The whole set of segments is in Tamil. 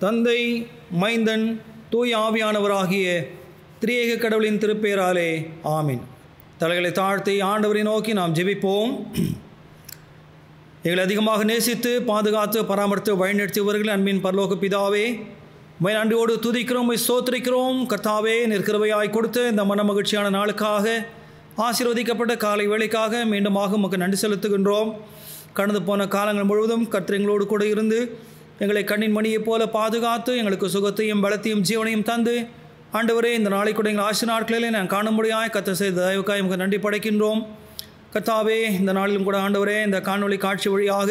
தந்தை, மைந்தன், தூய ஆவியானவராகிய திரியேக கடவுளின் திருப்பெயராலே ஆமீன். தலைகளை தாழ்த்தி ஆண்டவரை நோக்கி நாம் ஜெபிப்போம். எங்களை அதிகமாக நேசித்து பாதுகாத்து பராமரித்து வழிநடத்தியவர்கள் அன்பின் பரலோக பிதாவே, உம்மை நன்றியோடு துதிக்கிறோம், உம்மை ஸ்தோத்திரிக்கிறோம். கர்த்தாவே, நிற்கிருபையாய் கொடுத்து இந்த மன மகிழ்ச்சியான நாளுக்காக, ஆசீர்வதிக்கப்பட்ட காலை வேளைக்காக மீண்டுமாக உமக்கு நன்றி செலுத்துகின்றோம். கடந்து போன காலங்கள் முழுவதும் கர்த்தர் எங்களோடு கூட இருந்து எங்களை கண்ணின் மணியைப் போல பாதுகாத்து எங்களுக்கு சுகத்தையும் பலத்தையும் ஜீவனையும் தந்து ஆண்டவரே, இந்த நாளை கூட எங்கள் ஆசி நாட்களிலே நான் காணும்படியாய் கர்த்தர் செய்த தயவுக்காய் உமக்கு நன்றி படைக்கின்றோம். கர்த்தாவே, இந்த நாளிலும் கூட ஆண்டவரே, இந்த காணொளி காட்சி வழியாக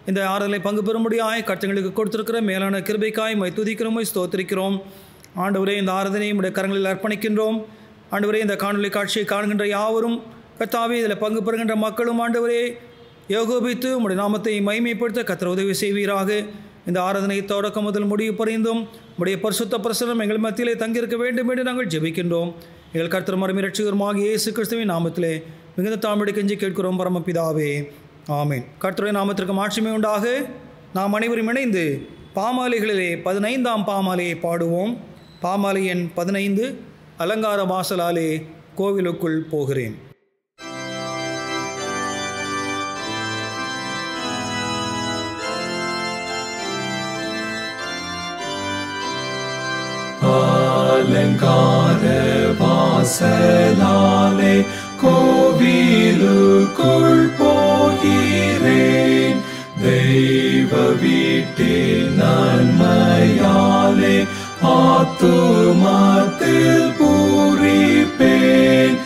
இந்த ஆறுதலை பங்கு பெறும்படியாய் கர்த்தங்களுக்கு கொடுத்திருக்கிற மேலான கிருபைக்காய் உம்மை துதிக்கிறோம், ஸ்தோத்திரிக்கிறோம். ஆண்டவரே, இந்த ஆராதனையை உம்முடைய கரங்களில் அர்ப்பணிக்கின்றோம். ஆண்டவரே, இந்த காணொளி காட்சியை காணுகின்ற யாவரும் கர்த்தாவே, இதில் பங்கு பெறுகின்ற மக்களும் ஆண்டவரே ஏகோபித்து உம்முடைய நாமத்தை மகிமைப்படுத்த கர்த்தர் உதவி செய்வீராக. இந்த ஆராதனை தொடக்கம் முதல் முடிவு பரிந்தும் உம்முடைய பரிசுத்த பிரசன்னம் எங்கள் மத்தியிலே தங்கியிருக்க வேண்டும் என்று நாங்கள் ஜெபிக்கின்றோம். எங்கள் கர்த்தர் மறுமை இரட்சகருமாக இயேசு கிறிஸ்துவின் நாமத்திலே மிகுந்த தாழ்மையோடு கெஞ்சி கேட்கிறோம் பரமபிதாவே, ஆமீன். கர்த்தருடைய நாமத்திற்கு மாட்சிமை உண்டாக. நாம் அனைவரும் இணைந்து பாமாலைகளிலே 15ஆம் பாமாலையை பாடுவோம். பாமாலை எண் 15, அலங்கார வாசலாலே கோவிலுக்குள் போகிறேன். அலங்கார வாசலாலே கோவிலுக்குள் போகிறேன். தெய்வ வீட்டில் நன்மையாலே ஆத்துமத்தில் பூரிப்பேன்.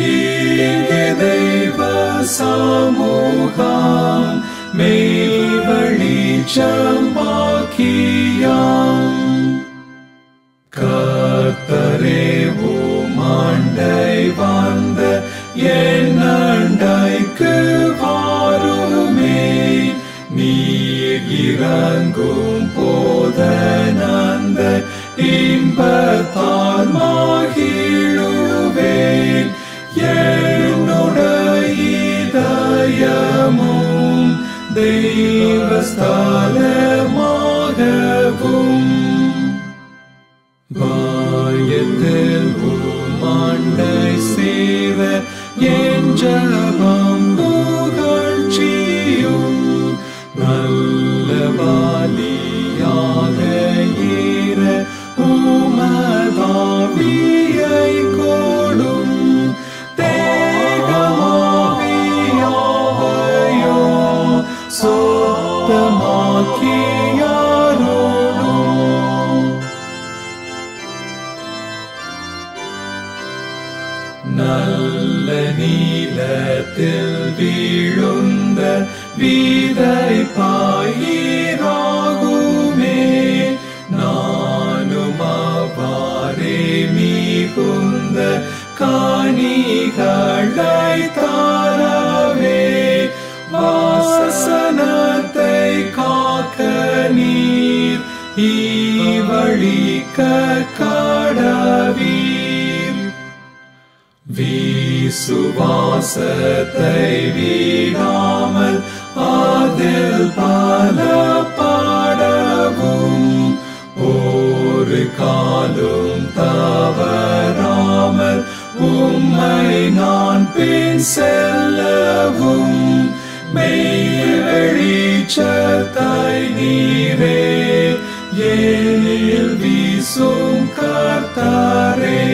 இங்கே தெய்வ சமூகம் மெய் வெளிச்சம் பாக்கியம். கர்த்தரே, உமண்டை வந்த என் அண்டைக்கு வாருமே. நீர் இறங்கும் போதனந்த இன்பத்தால் மகிழுவேன். என்னுடைய இதயமும் தெய்வஸ்தலமாகவும் பயத்தில் உமண்டை சேர என் ஜெபம் புகழ்ச்சியும். நல்ல பலியாக ஏற உமதாவியை கொடும். தேகமாவியாவையோ சுத்தமாக்கியாரோடும். நல்ல நீலத்தில் வீழுந்த விதை பயிராகுமே. நானும் அவ்வாறே மிகுந்த கனிகளை தரவே. வாசனத்தை காக்க நீர் ஈவழிக்க கடவீர். விசுவாசத்தை விடாமல் அதில் பலப்படவும். ஒரு காலும் தவறாமல் உம்மை நான் பின் செல்லவும். மெய் வெளிச்சத்தை நீரே ஏனில் வீசும் கர்த்தரே.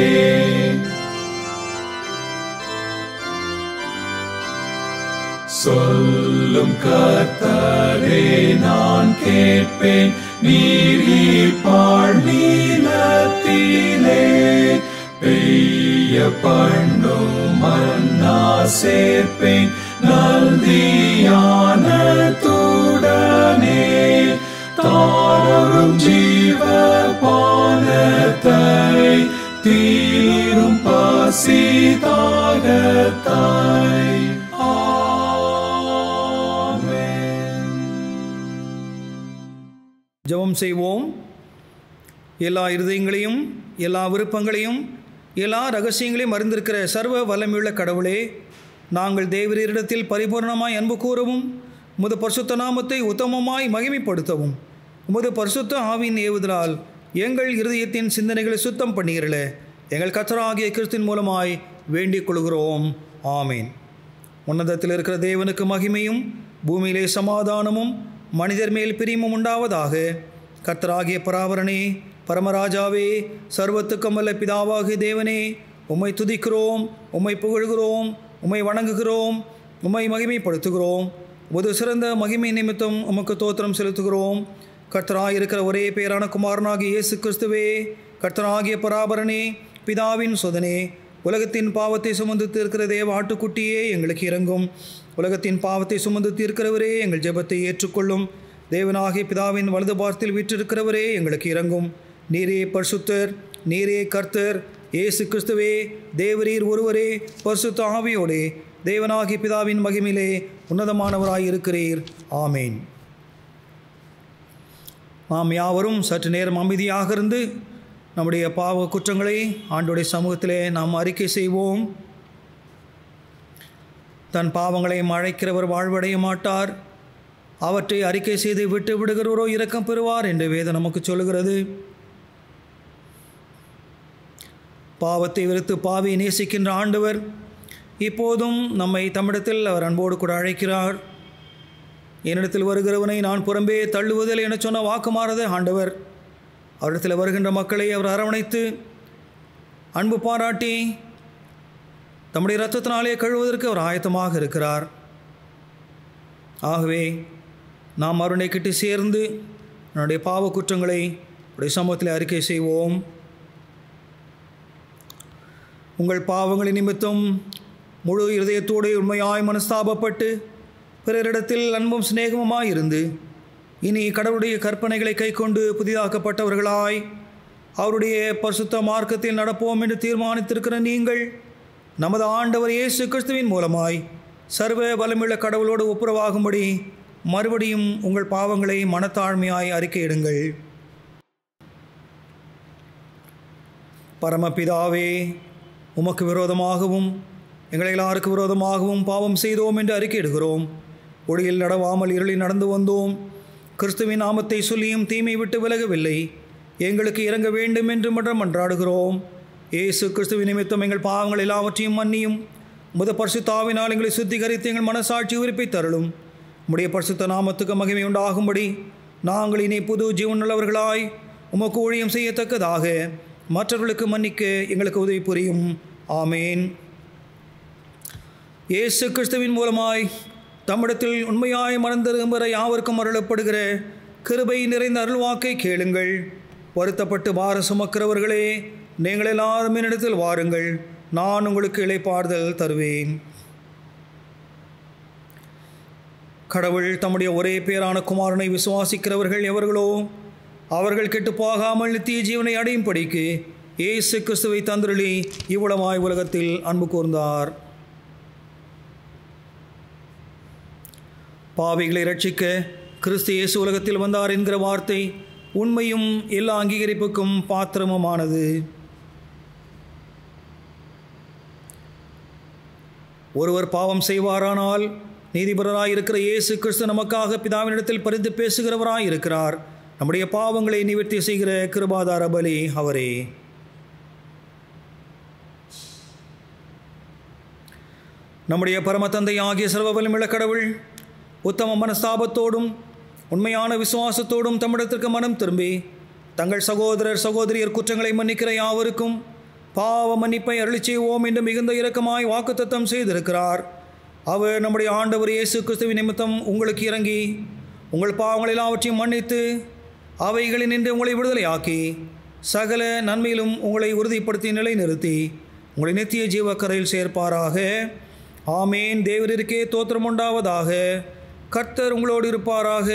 சொல்லும் கர்த்தரே, நான் கேட்பேன். நீர் பாழ் நீலத்திலே பெய்ய பண்ணும் மன்னா சேர்ப்பேன். நல்தியானத்துடனே தாரும் ஜீவ பானத்தை தீரும் பசி தாகத்தை. ஜெபம் செய்வோம். எல்லா இருதயங்களையும், எல்லா விருப்பங்களையும், எல்லா ரகசியங்களையும் அறிந்திருக்கிற சர்வ வல்லமையுள்ள கடவுளே, நாங்கள் தேவரீரிடத்தில் பரிபூர்ணமாய் அன்பு கூறவும், உமது பரிசுத்த நாமத்தை உத்தமமாய் மகிமைப்படுத்தவும் உமது பரிசுத்த ஆவியின் ஏவுதலால் எங்கள் இருதயத்தின் சிந்தனைகளை சுத்தம் பண்ணுகிறீர்களே, எங்கள் கர்த்தராகிய கிறிஸ்துவின் மூலமாய் வேண்டிக் கொள்கிறோம். ஆமீன். உன்னதத்தில் இருக்கிற தேவனுக்கு மகிமையும் பூமியிலே சமாதானமும் மனிதர் மேல் பிரியமும் உண்டாவதாக. கர்த்தராகிய பராபரனே, பரமராஜாவே, சர்வத்துக்கும் வல்ல பிதாவாகிய தேவனே, உம்மை துதிக்கிறோம், உம்மை புகழ்கிறோம், உம்மை வணங்குகிறோம், உம்மை மகிமைப்படுத்துகிறோம். உமது சிறந்த மகிமை நிமித்தம் உமக்கு தோத்திரம் செலுத்துகிறோம். கர்த்தராக இருக்கிற ஒரே பேரான குமாரனாகிய இயேசு கிறிஸ்துவே, கர்த்தராகிய பராபரனே, பிதாவின் சொதனே, உலகத்தின் பாவத்தை சுமந்து தீர்க்கிற தேவ ஆட்டுக்குட்டியே எங்களுக்கு இறங்கும். உலகத்தின் பாவத்தை சுமந்து தீர்க்கிறவரே, எங்கள் ஜெபத்தை ஏற்றுக்கொள்ளும். தேவனாகிய பிதாவின் வலது பாரத்தில் வீற்றிருக்கிறவரே, எங்களுக்கு இறங்கும். நீரே பரிசுத்தர், நீரே கர்த்தர், இயேசு கிறிஸ்துவே, தேவரீர் ஒருவரே, பரிசுத்த ஆவியோடே தேவனாகிய பிதாவின் மகிமையிலே உன்னதமானவராயிருக்கிறீர். ஆமீன். நாம் யாவரும் சற்று நேரம் அமைதியாக இருந்து நம்முடைய பாவ குற்றங்களை ஆண்டவருடைய சமூகத்திலே நாம் அறிக்கை செய்வோம். தன் பாவங்களை மறைக்கிறவர் வாழ்வடைய மாட்டார், அவற்றை அறிக்கை செய்து விட்டு விடுகிறவரோ இரக்கம் பெறுவார் என்று வேதம் நமக்கு சொல்லுகிறது. பாவத்தை வெறுத்து பாவியை நேசிக்கின்ற ஆண்டவர் இப்போதும் நம்மை தம்மிடத்தில் அவர் அன்போடு கூட அழைக்கிறார். என்னிடத்தில் வருகிறவனை நான் புறம்பே தள்ளுவதில் என சொன்ன வாக்குமாறத ஆண்டவர் அவரிடத்தில் வருகின்ற மக்களை அவர் அரவணைத்து அன்பு பாராட்டி தம்முடைய இரத்தத்தினாலே கழுவுவதற்கு அவர் ஆயத்தமாக இருக்கிறார். ஆகவே நாம் அவருடைய கிட்ட சேர்ந்து நம்முடைய பாவ குற்றங்களை அவருடைய சமூகத்தில் அறிக்கை செய்வோம். உங்கள் பாவங்களின் நிமித்தம் முழு இருதயத்தோடு உண்மையாய் மனஸ்தாபப்பட்டு பிறரிடத்தில் அன்பும் சிநேகமுமாய் இருந்து இனி கடவுளுடைய கற்பனைகளை கைக்கொண்டு புதிதாக்கப்பட்டவர்களாய் அவருடைய பரிசுத்த மார்க்கத்தில் நடப்போம் என்று தீர்மானித்திருக்கிற நீங்கள் நமது ஆண்டவர் இயேசு கிறிஸ்துவின் மூலமாய் சர்வ வல்லமையுள்ள கடவுளோடு ஒப்புரவாகும்படி மறுபடியும் உங்கள் பாவங்களை மனத்தாழ்மையாய் அறிக்கையிடுங்கள். பரமபிதாவே, உமக்கு விரோதமாகவும் எங்களை எல்லாருக்கு விரோதமாகவும் பாவம் செய்தோம் என்று அறிக்கையிடுகிறோம். ஒளியில் நடவாமல் இருளில் நடந்து வந்தோம். கிறிஸ்துவின் நாமத்தை சொல்லியும் தீமை விட்டு விலகவில்லை. எங்களுக்கு இறங்க வேண்டும் என்று மன்றாடுகிறோம். இயேசு கிறிஸ்துவின் நிமித்தம் எங்கள் பாவங்கள் எல்லாவற்றையும் மன்னியும். உமது பரிசுத்த ஆவினால் எங்களை சுத்திகரித்து எங்கள் மனசாட்சி உயிர்ப்பை தருளும். உம்முடைய பரிசுத்த நாமத்துக்கு மகிமை உண்டாகும்படி நாங்கள் இனி புது ஜீவனுள்ளவர்களாய் உமக்கு ஊழியம் செய்யத்தக்கதாக மற்றவர்களுக்கு மன்னிக்க எங்களுக்கு உதவி புரியும். ஆமேன். இயேசு கிறிஸ்துவின் மூலமாய் தம்மிடத்தில் உண்மையாய் மறந்திரும்புகிற யாவருக்கும் அருளப்படுகிற கிருபை நிறைந்த அருள்வாக்கை கேளுங்கள். வருத்தப்பட்டு பார சுமக்கிறவர்களே, நீங்கள் எல்லாரும் என்னிடத்தில் வாருங்கள், நான் உங்களுக்கு இளைப்பாறுதல் தருவேன். கடவுள் தம்முடைய ஒரே பேரான குமாரனை விசுவாசிக்கிறவர்கள் எவர்களோ அவர்கள் கெட்டு போகாமல் நித்திய ஜீவனை அடையும் படிக்கு இயேசு கிறிஸ்துவை தந்தருளி இவ்வளவாய் உலகத்தில் அன்பு கூர்ந்தார். பாவிகளை ரட்சிக்க கிறிஸ்து இயேசு உலகத்தில் வந்தார் என்கிற வார்த்தை உண்மையும் எல்லா அங்கீகரிப்புக்கும் பாத்திரமுமானது. ஒருவர் பாவம் செய்வாரானால் நீதிபரராயிருக்கிற இயேசு கிறிஸ்து நமக்காக பிதாவினிடத்தில் பரிந்து பேசுகிறவராயிருக்கிறார். நம்முடைய பாவங்களை நிவர்த்தி செய்கிற கிருபாதார பலி அவரே. நம்முடைய பரம தந்தை ஆகிய சர்வ வல்லமையுள்ள கடவுள் உத்தம மனஸ்தாபத்தோடும் உண்மையான விசுவாசத்தோடும் தம்மிடத்திற்கு மனம் திரும்பி தங்கள் சகோதரர் சகோதரியர் குற்றங்களை மன்னிக்கிற யாவருக்கும் பாவ மன்னிப்பை அருளி செய்வோம் என்று மிகுந்த இரக்கமாய் வாக்குத்தத்தம் செய்திருக்கிறார். அவர் நம்முடைய ஆண்டவர் இயேசு கிறிஸ்துவின் நிமித்தம் உங்களுக்கு இறங்கி உங்கள் பாவங்கள் எல்லாவற்றையும் மன்னித்து அவைகளில் நின்று உங்களை விடுதலையாக்கி சகல நன்மையிலும் உங்களை உறுதிப்படுத்தி நிலைநிறுத்தி உங்களை நித்திய ஜீவக்கரையில் சேர்ப்பாராக. ஆமேன். தேவரிற்கே தோத்திரம் உண்டாவதாக. கர்த்தர் உங்களோடு இருப்பாராக,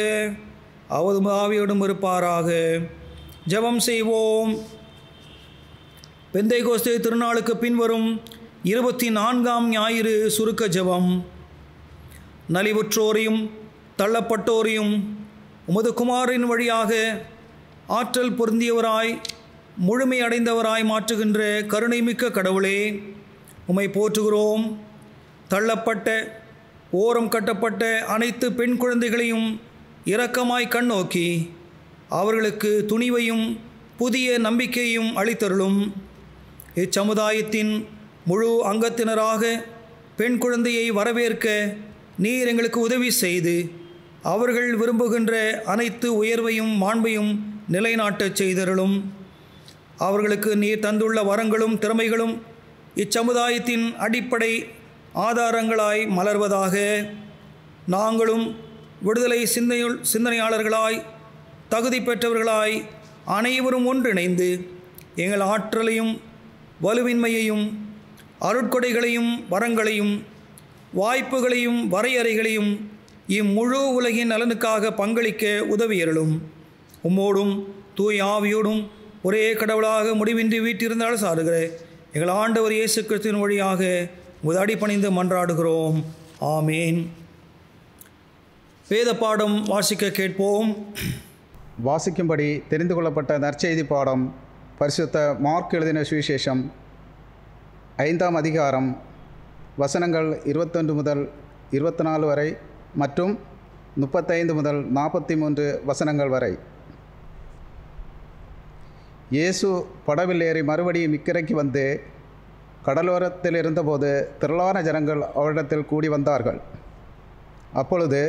அவரது ஆவியோடும் இருப்பாராக. ஜெபம் செய்வோம். பெந்தைகோஸ்தே திருநாளுக்கு பின்வரும் 24ஆம் ஞாயிறு சுருக்க ஜெபம். நலிவுற்றோரையும் தள்ளப்பட்டோரையும் உமது குமாரின் வழியாக ஆற்றல் பொருந்தியவராய் முழுமையடைந்தவராய் மாற்றுகின்ற கருணைமிக்க கடவுளே, உம்மை போற்றுகிறோம். தள்ளப்பட்ட ஓரம் கட்டப்பட்ட அனைத்து பெண் குழந்தைகளையும் இரக்கமாய் கண்ணோக்கி அவர்களுக்கு துணிவையும் புதிய நம்பிக்கையும் அளித்தருளும். இச்சமுதாயத்தின் முழு அங்கத்தினராக பெண் குழந்தையை வரவேற்க நீர் எங்களுக்கு உதவி செய்து அவர்கள் விரும்புகின்ற அனைத்து உயர்வையும் மாண்பையும் நிலைநாட்டச் செய்தருளும். அவர்களுக்கு நீர் தந்துள்ள வரங்களும் திறமைகளும் இச்சமுதாயத்தின் அடிப்படை ஆதாரங்களாய் மலர்வதாக. நாங்களும் விடுதலை சிந்தனையாளர்களாய் தகுதி பெற்றவர்களாய் அனைவரும் ஒன்றிணைந்து எங்கள் ஆற்றலையும் வலுவின்மையையும் அருட்கொடைகளையும் வரங்களையும் வாய்ப்புகளையும் வரையறைகளையும் இம்முழு உலகின் நலனுக்காக பங்களிக்க உதவியருளும். உம்மோடும் தூய் ஆவியோடும் ஒரே கடவுளாக முடிவின்றி வீட்டிருந்தால் சாருகிற எங்கள் ஆண்டவர் இயேசு கிறிஸ்துவின் வழியாக அடிபணிந்து மன்றாடுகிறோம். ஆமேன். வேத பாடம் வாசிக்க கேட்போம். வாசிக்கும்படி தெரிந்து கொள்ளப்பட்ட நற்செய்தி பாடம் பரிசுத்த மார்க் எழுதின சுவிசேஷம் 5ஆம் அதிகாரம் வசனங்கள் 21 முதல் 24 வரை மற்றும் 35 முதல் 43 வசனங்கள் வரை. இயேசு படவில் ஏறி மறுபடியும் இக்கரைக்கு வந்து கடலோரத்தில் இருந்தபோது திரளான ஜனங்கள் அவரிடத்தில் கூடி வந்தார்கள். அப்பொழுது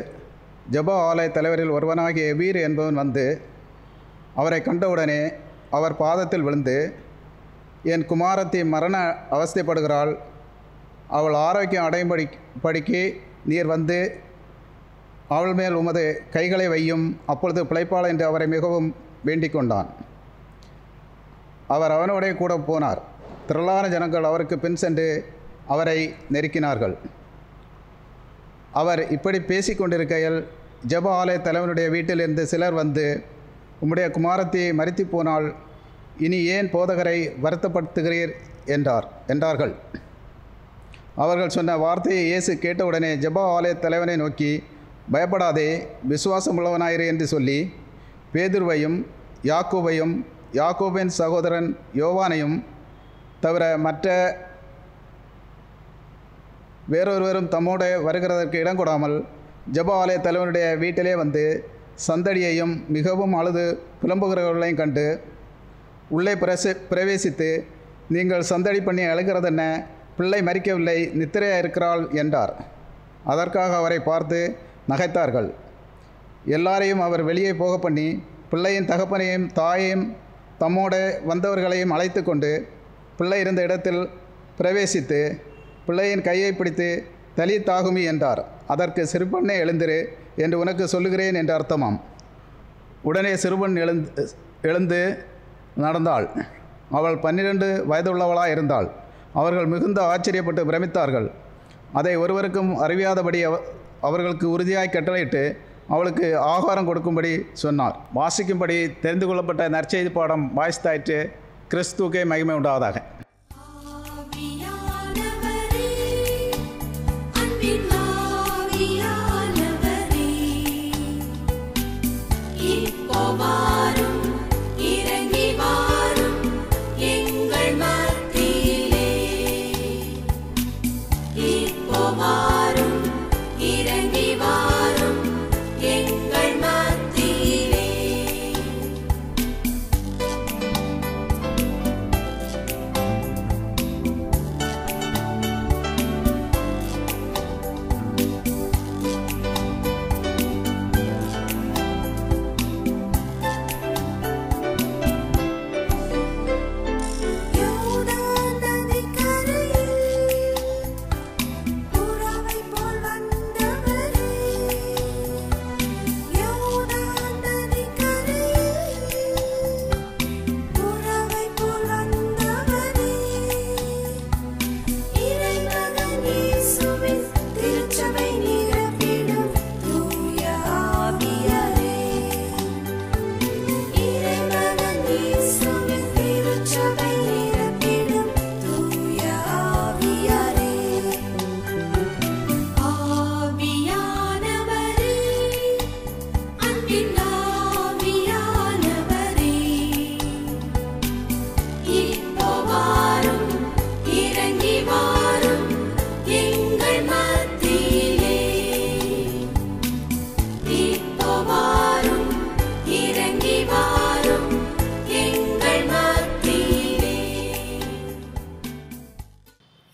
ஜெப ஆலய தலைவரில் ஒருவனாகிய எபீர் என்பவன் வந்து அவரை கண்டவுடனே அவர் பாதத்தில் விழுந்து, என் குமாரத்தி மரண அவஸ்தைப்படுகிறாள், அவள் ஆரோக்கியம் அடையும்படிக்கு நீர் வந்து அவள் மேல் உமது கைகளை வையும், அப்பொழுது பிழைப்பாள் என்று அவரை மிகவும் வேண்டிக் கொண்டான். அவர் அவனோடே கூட போனார். திரளான ஜனங்கள் அவருக்கு பின் சென்று அவரை நெருக்கினார்கள். அவர் இப்படி பேசி கொண்டிருக்கையில் ஜெப ஆலய தலைவனுடைய வீட்டிலிருந்து சிலர் வந்து, உம்முடைய குமாரத்தி மரித்து போனால் இனி ஏன் போதகரை வருத்தப்படுத்துகிறீர் என்றார்கள். அவர்கள் சொன்ன வார்த்தையை இயேசு கேட்டவுடனே ஜெப ஆலய தலைவனை நோக்கி, பயப்படாதே, விசுவாசம் உள்ளவனாயிரு என்று சொல்லி பேதுருவையும் யாக்கோபையும் யாக்கோபின் சகோதரன் யோவானையும் தவிர மற்ற வேறொருவரும் தம்மோடு வருகிறதற்கு இடம் கொடாமல் ஜெப ஆலய தலைவனுடைய வீட்டிலே வந்து சந்தடியையும் மிகவும் அழுது புலம்புகிறவர்களையும் கண்டு உள்ளே பிரவேசித்து, நீங்கள் சந்தடி பண்ணி அழுகிறதென்ன? பிள்ளை மரிக்கவில்லை, நித்திரையாக இருக்கிறாள் என்றார். அதற்காக அவரை பார்த்து நகைத்தார்கள். எல்லாரையும் அவர் வெளியே போக பண்ணி பிள்ளையின் தகப்பனையும் தாயையும் தம்மோடு வந்தவர்களையும் அழைத்து கொண்டு பிள்ளை இருந்த இடத்தில் பிரவேசித்து பிள்ளையின் கையை பிடித்து தலி தாகுமி என்றார். அதற்கு சிறுபெண்ணே எழுந்திரு என்று உனக்கு சொல்லுகிறேன் என்று அர்த்தமாம். உடனே சிறுபெண் எழுந்து நடந்தாள். அவள் 12 வயதுள்ளவளாக இருந்தாள். அவர்கள் மிகுந்த ஆச்சரியப்பட்டு பிரமித்தார்கள். அதை ஒருவருக்கும் அறிவியாதபடி அவர்களுக்கு உறுதியாய் கட்டளையிட்டு அவளுக்கு ஆகாரம் கொடுக்கும்படி சொன்னார். வாசிக்கும்படி தெரிந்து கொள்ளப்பட்ட நற்செய்தி பாடம் வாசித்தாயிற்று. கிறிஸ்துவுக்கே மகிமை உண்டாவதாக. இறங்கி வா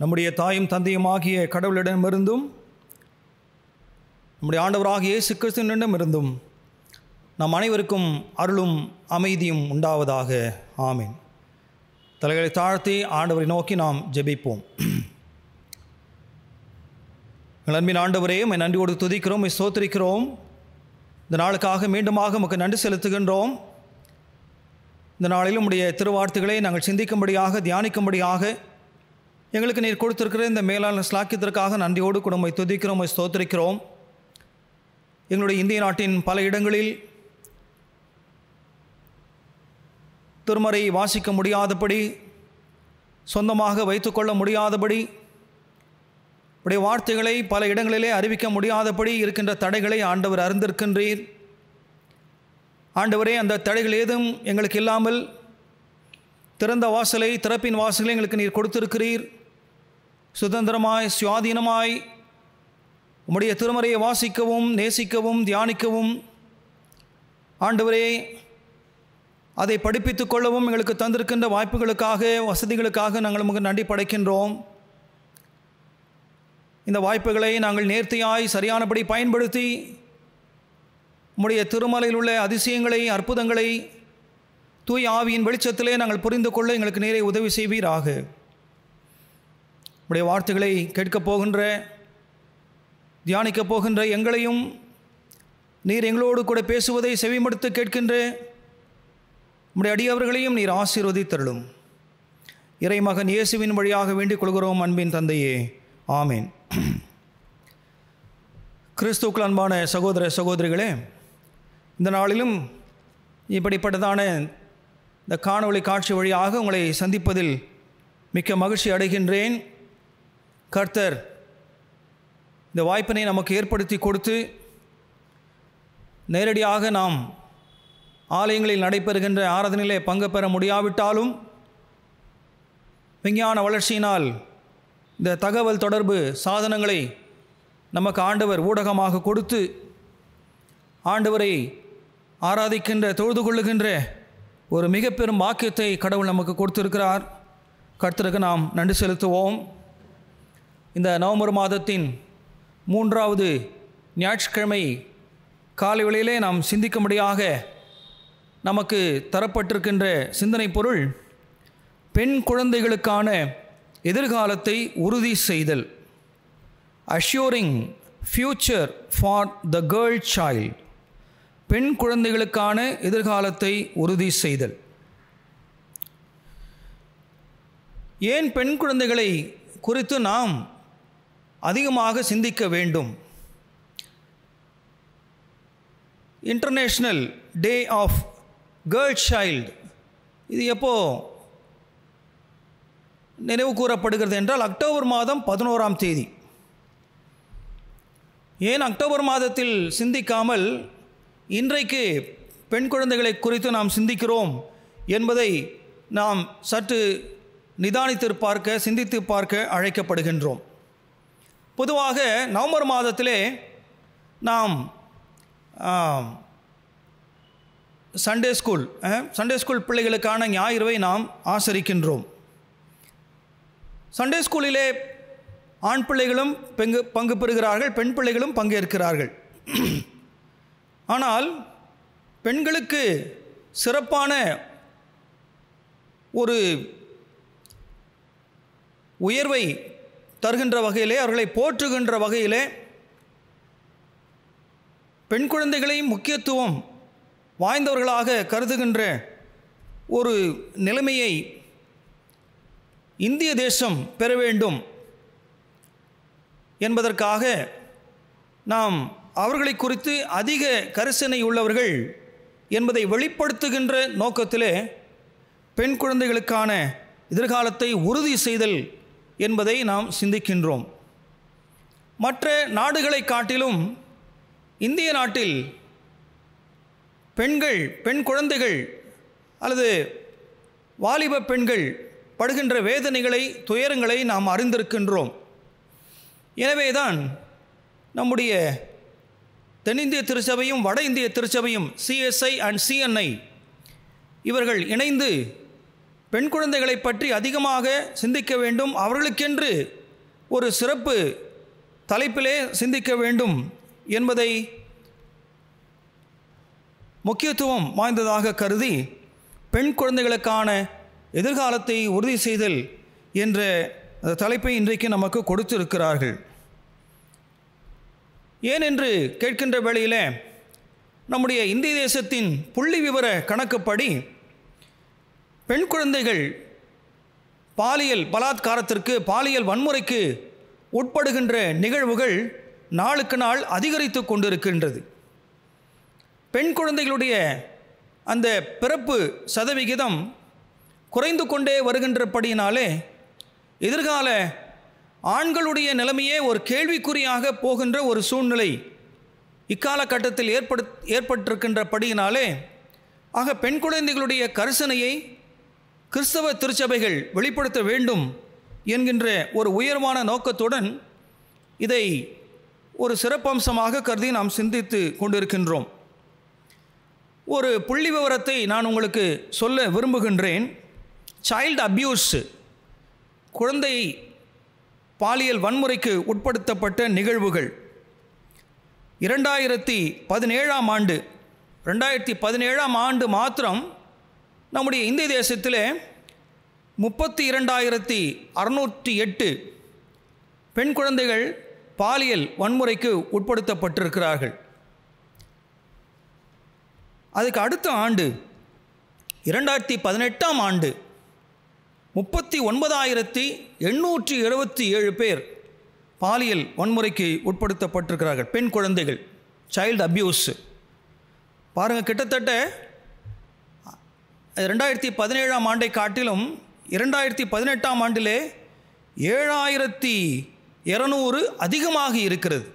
நம்முடைய தாயும் தந்தையுமாகிய கடவுளிடமிருந்தும் நம்முடைய ஆண்டவராகிய இயேசு கிறிஸ்துவினிடமிருந்தும் நம் அனைவருக்கும் அருளும் அமைதியும் உண்டாவதாக. ஆமீன். தலைகளை தாழ்த்தி ஆண்டவரை நோக்கி நாம் ஜெபிப்போம். எங்கள் அன்பின் ஆண்டவரே, உம்மை நன்றியோடு துதிக்கிறோம், உம்மை ஸ்தோத்திரிக்கிறோம். இந்த நாளுக்காக மீண்டுமாக உமக்கு நன்றி செலுத்துகின்றோம். இந்த நாளிலும் உம்முடைய திருவார்த்தைகளை நாங்கள் சிந்திக்கும்படியாக, தியானிக்கும்படியாக எங்களுக்கு நீர் கொடுத்திருக்கிற இந்த மேலான ஸ்லாக்கியத்திற்காக நன்றியோடு கூட உம்மை துதிக்கிறோம், உம்மை ஸ்தோத்திரிக்கிறோம். எங்களுடைய இந்திய நாட்டின் பல இடங்களில் திருமறை வாசிக்க முடியாதபடி, சொந்தமாக வைத்துக்கொள்ள முடியாதபடி, உடைய வார்த்தைகளை பல இடங்களிலே அறிவிக்க முடியாதபடி இருக்கின்ற தடைகளை ஆண்டவர் அறிந்திருக்கின்றீர். ஆண்டவரே, அந்த தடைகள் ஏதும் எங்களுக்கு இல்லாமல் திறந்த வாசலை, திறப்பின் வாசலை எங்களுக்கு நீர் கொடுத்திருக்கிறீர். சுதந்திரமாய், சுயாதீனமாய் உம்முடைய திருமறையை வாசிக்கவும், நேசிக்கவும், தியானிக்கவும், ஆண்டவரே அதை படிப்பித்துக் கொள்ளவும் எங்களுக்கு தந்திருக்கின்ற வாய்ப்புகளுக்காக, வசதிகளுக்காக நாங்கள் உங்களுக்கு நன்றி படைக்கின்றோம். இந்த வாய்ப்புகளை நாங்கள் நேர்த்தியாய் சரியானபடி பயன்படுத்தி உம்முடைய திருமலையில் உள்ள அதிசயங்களை, அற்புதங்களை தூய் ஆவியின் வெளிச்சத்திலே நாங்கள் புரிந்து கொள்ள எங்களுக்கு நேரே உதவி செய்வீராக. உம்முடைய வார்த்தைகளை கேட்கப் போகின்ற, தியானிக்கப் போகின்ற எங்களையும் நீர் எங்களோடு கூட பேசுவதை செவிமடுத்து கேட்கின்ற உம்முடைய அடியவர்களையும் நீர் ஆசீர்வதித்தருளும். இறைமகன் இயேசுவின் வழியாக வேண்டிக் கொள்கிறோம் அன்பின் தந்தையே. ஆமீன். கிறிஸ்துவுக்குள் அன்பான சகோதர சகோதரிகளே, இந்த நாளிலும் இப்படிப்பட்டதான இந்த காணொளி காட்சி வழியாக உங்களை சந்திப்பதில் மிக்க மகிழ்ச்சி அடைகின்றேன். கர்த்தர் இந்த வாய்ப்பினை நமக்கு ஏற்படுத்தி கொடுத்து நேரடியாக நாம் ஆலயங்களில் நடைபெறுகின்ற ஆராதனையிலே பங்கு பெற முடியாவிட்டாலும் விஞ்ஞான வளர்ச்சியினால் இந்த தகவல் தொடர்பு சாதனங்களை நமக்கு ஆண்டவர் ஊடகமாக கொடுத்து ஆண்டவரை ஆராதிக்கின்ற, தொழுது கொள்ளுகின்ற ஒரு மிக பெரும் பாக்கியத்தை கடவுள் நமக்கு கொடுத்திருக்கிறார். கர்த்தருக்கு நாம் நன்றி செலுத்துவோம். இந்த நவம்பர் மாதத்தின் 3வது ஞாயிற்றுக்கிழமை காலை வேளையிலே நாம் சிந்திக்கும்படியாக நமக்கு தரப்பட்டிருக்கின்ற சிந்தனை பொருள், பெண் குழந்தைகளுக்கான எதிர்காலத்தை உறுதி செய்தல். Assuring future for the girl child. பெண் குழந்தைகளுக்கான எதிர்காலத்தை உறுதி செய்தல். ஏன் பெண் குழந்தைகளை குறித்து நாம் அதிகமாக சிந்திக்க வேண்டும்? International day of girl child இது எப்போ நினைவு கூறப்படுகிறது என்றால் அக்டோபர் மாதம் 11ஆம் தேதி. ஏன் அக்டோபர் மாதத்தில் சிந்திக்காமல் இன்றைக்கு பெண் குழந்தைகளை குறித்து நாம் சிந்திக்கிறோம் என்பதை நாம் சற்று நிதானித்து பார்க்க, சிந்தித்து பார்க்க அழைக்கப்படுகின்றோம். பொதுவாக நவம்பர் மாதத்திலே நாம் சண்டே ஸ்கூல் பிள்ளைகளுக்கான ஞாயிறுவை நாம் ஆசரிக்கின்றோம். சண்டே ஸ்கூலிலே ஆண் பிள்ளைகளும் பங்கு பெறுகிறார்கள், பெண் பிள்ளைகளும் பங்கேற்கிறார்கள். ஆனால் பெண்களுக்கு சிறப்பான ஒரு உயர்வை தருகின்ற வகையிலே, அவர்களை போற்றுகின்ற வகையிலே பெண் குழந்தைகளை முக்கியத்துவம் வாய்ந்தவர்களாக கருதுகின்ற ஒரு நிலைமையை இந்திய தேசம் பெற வேண்டும் என்பதற்காக நாம் அவர்களை குறித்து அதிக கரிசனை உள்ளவர்கள் என்பதை வெளிப்படுத்துகின்ற நோக்கத்திலே பெண் குழந்தைகளுக்கான எதிர்காலத்தை உறுதி செய்தல் என்பதை நாம் சிந்திக்கின்றோம். மற்ற நாடுகளை காட்டிலும் இந்திய நாட்டில் பெண் குழந்தைகள் அல்லது வாலிப பெண்கள் படுகின்ற வேதனைகளை, துயரங்களை நாம் அறிந்திருக்கின்றோம். எனவேதான் நம்முடைய தென்னிந்திய திருச்சபையும் வட இந்திய திருச்சபையும் CSI அண்ட் CNI இவர்கள் இணைந்து பெண் குழந்தைகளை பற்றி அதிகமாக சிந்திக்க வேண்டும், அவர்களுக்கென்று ஒரு சிறப்பு தலைப்பிலே சிந்திக்க வேண்டும் என்பதை முக்கியத்துவம் வாய்ந்ததாக கருதி பெண் குழந்தைகளுக்கான எதிர்காலத்தை உறுதி செய்தல் என்ற தலைப்பை இன்றைக்கு நமக்கு கொடுத்திருக்கிறார்கள். ஏனென்று கேட்கின்ற வேளையில் நம்முடைய இந்திய தேசத்தின் புள்ளி விவர கணக்குப்படி பெண் குழந்தைகள் பாலியல் பலாத்காரத்திற்கு, பாலியல் வன்முறைக்கு உட்படுகின்ற நிகழ்வுகள் நாளுக்கு நாள் அதிகரித்து கொண்டிருக்கின்றது. பெண் குழந்தைகளுடைய அந்த பிறப்பு சதவிகிதம் குறைந்து கொண்டே வருகின்றபடியினாலே எதிர்கால ஆண்களுடைய நிலைமையே ஒரு கேள்விக்குறியாக போகின்ற ஒரு சூழ்நிலை இக்காலகட்டத்தில் ஏற்பட்டிருக்கின்றபடியினாலே ஆக பெண் குழந்தைகளுடைய கரிசனையை கிறிஸ்தவ திருச்சபைகள் வெளிப்படுத்த வேண்டும் என்கின்ற ஒரு உயர்வான நோக்கத்துடன் இதை ஒரு சிறப்பம்சமாக கருதி நாம் சிந்தித்து கொண்டிருக்கின்றோம். ஒரு புள்ளி விவரத்தை நான் உங்களுக்கு சொல்ல விரும்புகின்றேன். சைல்டு அப்யூஸ், குழந்தை பாலியல் வன்முறைக்கு உட்படுத்தப்பட்ட நிகழ்வுகள் 2017 ஆண்டு மாத்திரம் நம்முடைய இந்திய தேசத்தில் 32,608 பெண் குழந்தைகள் பாலியல் வன்முறைக்கு உட்படுத்தப்பட்டிருக்கிறார்கள். அதுக்கு அடுத்த ஆண்டு 2018 ஆண்டு 39,827 பேர் பாலியல் வன்முறைக்கு உட்படுத்தப்பட்டிருக்கிறார்கள். பெண் குழந்தைகள், சைல்டு அப்யூஸ் பாருங்கள், கிட்டத்தட்ட 2017 ஆண்டை காட்டிலும் 2018 ஆண்டிலே 7,200 அதிகமாக இருக்கிறது.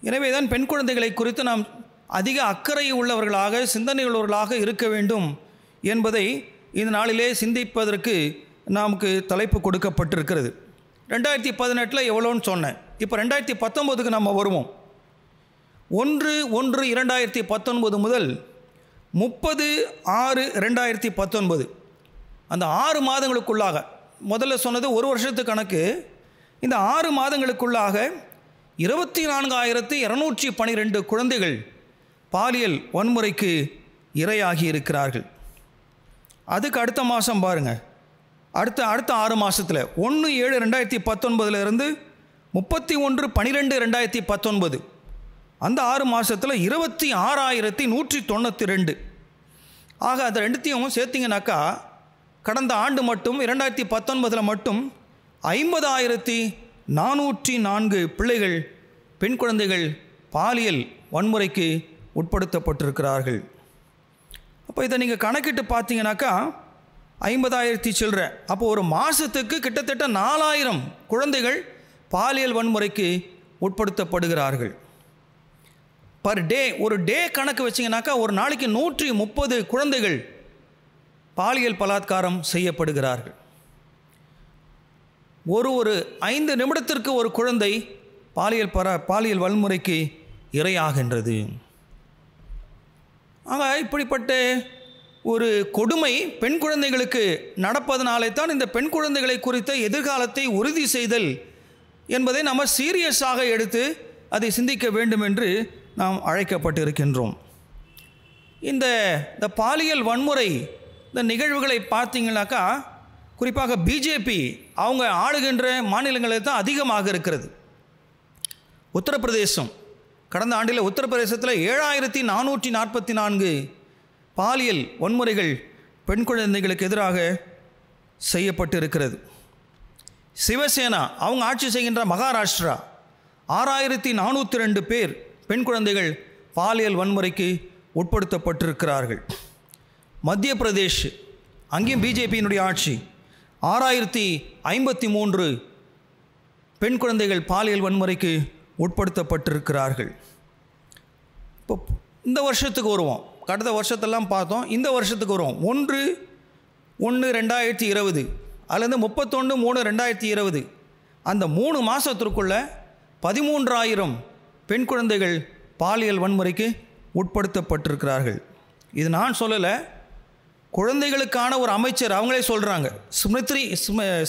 எனவே தான் பெண் குழந்தைகளை குறித்து நாம் அதிக அக்கறை உள்ளவர்களாக, சிந்தனை உள்ளவர்களாக இருக்க வேண்டும் என்பதை இந்த நாளிலே சிந்திப்பதற்கு நமக்கு தலைப்பு கொடுக்கப்பட்டிருக்கிறது. 2018 எவ்வளோன்னு சொன்னேன். இப்போ 2019க்கு நம்ம வருவோம். 1/1/2019 முதல் 30/6/2019 அந்த 6 மாதங்களுக்குள்ளாக, முதல்ல சொன்னது ஒரு வருஷத்து கணக்கு, இந்த 6 மாதங்களுக்குள்ளாக 24,212 குழந்தைகள் பாலியல் வன்முறைக்கு இரையாகி இருக்கிறார்கள். அதுக்கு அடுத்த மாதம் பாருங்கள், அடுத்த 6 மாதத்தில் 1/7/2019 இருந்து 31/12/2019 அந்த 6 மாதத்தில் 26,192. ஆக அது ரெண்டுத்தையும் சேர்த்திங்கனாக்கா கடந்த ஆண்டு மட்டும் 2019 மட்டும் 50,404 பிள்ளைகள், பெண் குழந்தைகள் பாலியல் வன்முறைக்கு உட்படுத்தப்பட்டிருக்கிறார்கள். அப்போ இதை நீங்கள் கணக்கிட்டு பார்த்தீங்கன்னாக்கா 50,000 சில்லற, அப்போ ஒரு மாதத்துக்கு கிட்டத்தட்ட 4,000 குழந்தைகள் பாலியல் வன்முறைக்கு உட்படுத்தப்படுகிறார்கள். பர் டே, ஒரு டே கணக்கு வச்சிங்கனாக்கா ஒரு நாளைக்கு 130 குழந்தைகள் பாலியல் பலாத்காரம் செய்யப்படுகிறார்கள். ஒரு 5 நிமிடத்திற்கு ஒரு குழந்தை பாலியல் வன்முறைக்கு இரையாகின்றது. ஆக இப்படிப்பட்ட ஒரு கொடுமை பெண் குழந்தைகளுக்கு நடப்பதனாலே தான் இந்த பெண் குழந்தைகளை குறித்த எதிர்காலத்தை உறுதி செய்தல் என்பதை நம்ம சீரியஸாக எடுத்து அதை சிந்திக்க வேண்டும் என்று நாம் அழைக்கப்பட்டிருக்கின்றோம். இந்த பாலியல் வன்முறை இந்த நிகழ்வுகளை பார்த்தீங்கன்னாக்கா குறிப்பாக பிஜேபி அவங்க ஆளுகின்ற மாநிலங்களில் தான் அதிகமாக இருக்கிறது. உத்தரப்பிரதேசம், கடந்த ஆண்டில் உத்தரப்பிரதேசத்தில் 7,444 பாலியல் வன்முறைகள் பெண் குழந்தைகளுக்கு எதிராக செய்யப்பட்டு இருக்கிறது. சிவசேனா அவங்க ஆட்சி செய்கின்ற மகாராஷ்டிரா 6,402 பேர் பெண் குழந்தைகள் பாலியல் வன்முறைக்கு உட்படுத்தப்பட்டிருக்கிறார்கள். மத்திய பிரதேஷ், அங்கேயும் பிஜேபியினுடைய ஆட்சி, 6,053 பெண் குழந்தைகள் பாலியல் வன்முறைக்கு உட்படுத்தப்பட்டிருக்கிறார்கள். இப்போ இந்த வருஷத்துக்கு வருவோம், கடந்த வருஷத்தெல்லாம் பார்த்தோம், இந்த வருஷத்துக்கு வருவோம். 1/1/2020 அல்லது 31/3/2020 அந்த 3 மாதத்திற்குள்ள 13,000 பெண் குழந்தைகள் பாலியல் வன்முறைக்கு உட்படுத்தப்பட்டிருக்கிறார்கள். இது நான் சொல்லலை, குழந்தைகளுக்கான ஒரு அமைச்சர், அவங்களே சொல்கிறாங்க,